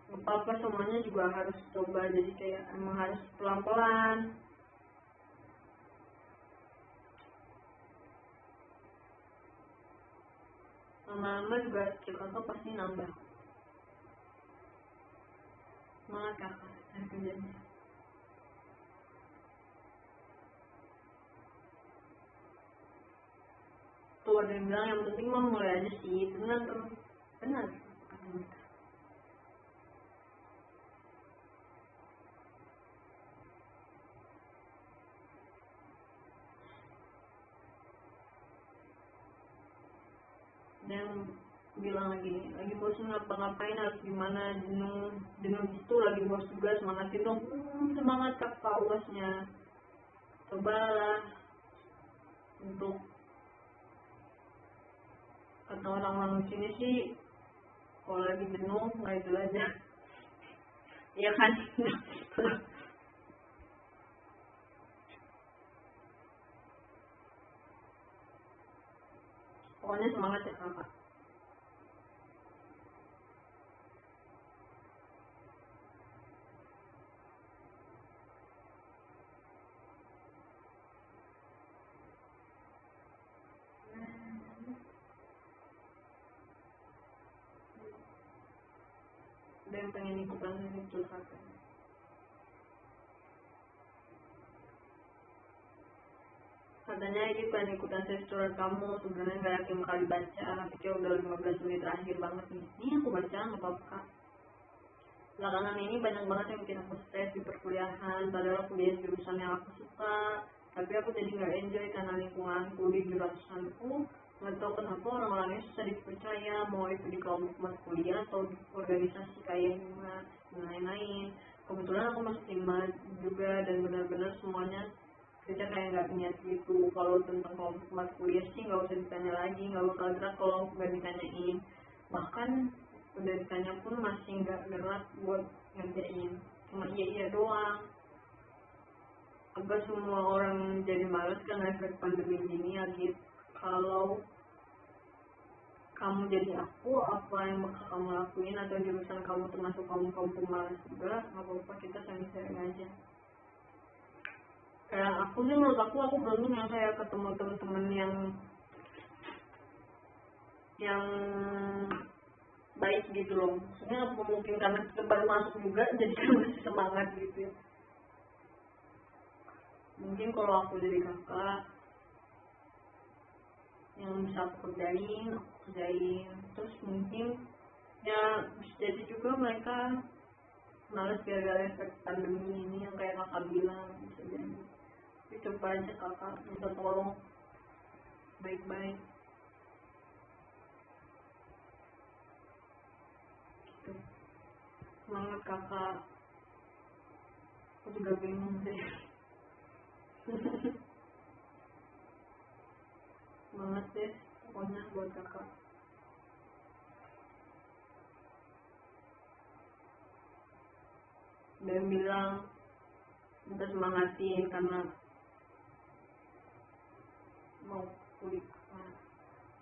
nggak apa-apa, semuanya juga harus coba, jadi kayak emang harus pelan-pelan. Lama-lama juga skill kakak pasti nambah. Semangat kakak, dan kerjanya. Tuh ada yang bilang yang penting mah mulai aja sih, benar. yang bilang lagi bosan ngapa-ngapain, harus gimana, jenuh gitu, lagi bos juga, semangatin dong. Semangat kakak uasnya, cobalah untuk, kata orang-orang sini sih kalau lagi jenuh nggak itu aja ya kan. Pokoknya semangat ya kakak. Ada yang pengen ikutan ini curhatan. Katanya ini pengen ikutan sesi curhat kamu, sebenarnya nggak yakin bakal dibaca, tapi udah 15 menit terakhir banget nih. Ini aku baca nggak apa-apa. Belakangan ini banyak banget yang bikin aku stres di perkuliahan, padahal kuliah jurusan yang aku suka, tapi aku jadi nggak enjoy karena lingkunganku di jurusanku. Nggak tahu kenapa orang-orangnya susah dipercaya, mau itu di kelompok kuliah atau di organisasi kayak hima dan lain-lain. Kebetulan aku masuk hima juga dan benar-benar semuanya kerja kayak nggak niat gitu. Kalau tentang kelompok kuliah sih nggak usah ditanya lagi, nggak bakal gerak kalau nggak ditanyain. Bahkan udah ditanya pun masih nggak gerak buat ngerjain, cuma iya doang. Apa semua orang jadi malas karena efek pandemi gini ya gitu. Kalau kamu jadi aku, apa yang bakal kamu lakuin, atau jurusan kamu termasuk kamu pemalas juga, nggak apa-apa, kita sharing aja. Kayak aku sih, menurut aku beruntung yang saya ketemu teman-teman yang baik gitu loh. Maksudnya mungkin karena kita baru masuk juga jadi masih semangat gitu ya. Mungkin kalau aku jadi kakak yang bisa aku kerjain, terus mungkin ya bisa jadi juga mereka malas gara-gara efek pandemi ini yang kayak kakak bilang, bisa jadi. Tapi coba aja kakak minta tolong baik-baik gitu. Semangat kakak, aku juga bingung deh. Semangat deh pokoknya buat kakak. Dan bilang minta semangatin karena mau kuliah,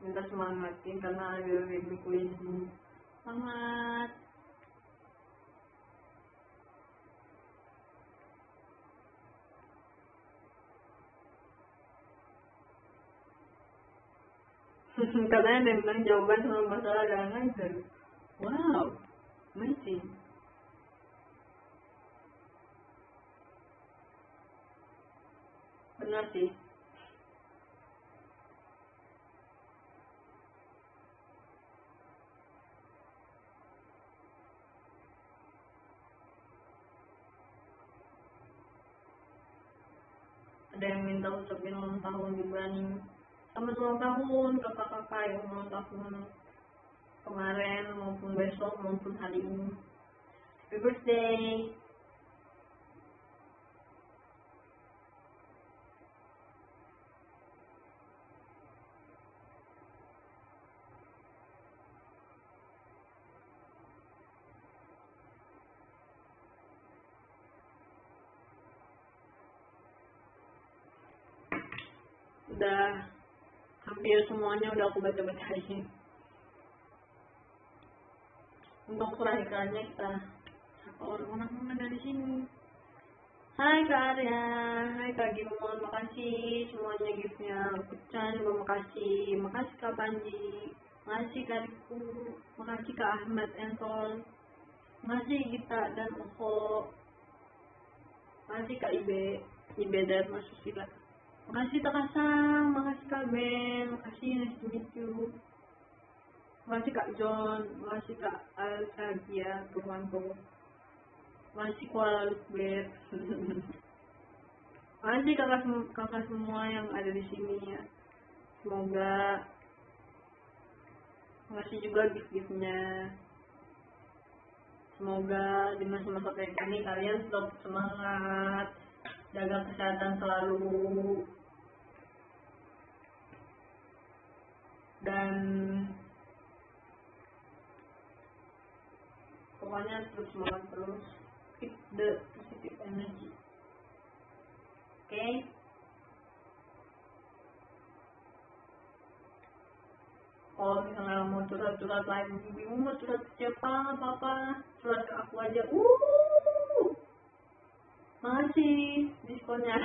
minta semangatin karena ada lebih kuliah dulu. Semangat. Katanya ada yang bilang jawaban sama masalah gak ngajar. Wow, amazing. Benar sih. Ada yang minta ucapin ulang tahun juga nih. Selamat ulang tahun kakak-kakak yang ulang tahun kemarin maupun besok maupun hari ini. Happy birthday. Udah hampir semuanya udah aku baca-bacain. Untuk terakhirnya kita sapa orang-orang dari sini. Hai Kak Arya, hai Kak Gimon, makasih semuanya giftnya. Pecah juga makasih Kak Panji, makasih Kak Riku, makasih Kak Ahmad Entol, makasih Gita dan Oko, makasih Kak Ibe dan Mas Susila. Makasih Kak Kasang, makasih Kak Ben, makasih nice to meet you. Makasih Kak John, makasih Kak Alsagia, temanku. Makasih Kuala Lumpur. Makasih kakak semua yang ada di sini ya. Semoga Makasih juga gift-giftnya. Semoga di masa-masa kayak gini kalian tetap semangat, jaga kesehatan selalu, dan pokoknya terus semangat terus, keep the positive energy. Oke? Kalau misalnya mau curhat-curhat lagi, bingung mau curhat ke siapa, apa-apa, curhat ke aku aja. Makasih diskonnya.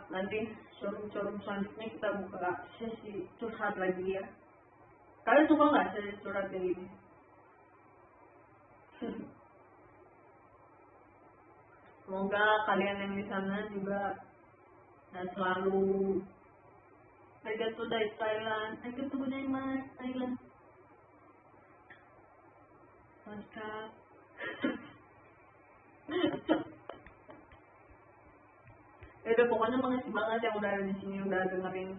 Nanti showroom selanjutnya kita buka sesi curhat lagi ya. Kalian suka nggak sesi curhat kayak gini? Semoga kalian yang di sana juga selalu arigatou dari Thailand, arigatou gozaimasu Thailand. Mantap. Ya pokoknya makasih banget yang udah di sini, udah dengerin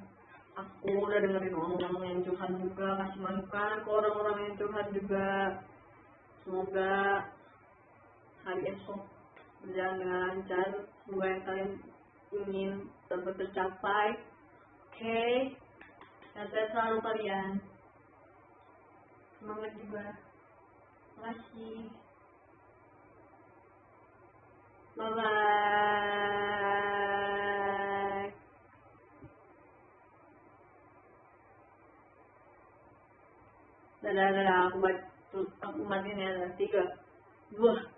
aku, udah dengerin orang-orang yang curhat juga, kasih masukan ke orang-orang yang curhat juga. Semoga hari esok berjalan dengan lancar, semoga yang kalian ingin dapat tercapai. Oke, sehat selalu kalian, semangat juga. Makasih, bye bye. Dadah, aku matiin ya, 3, 2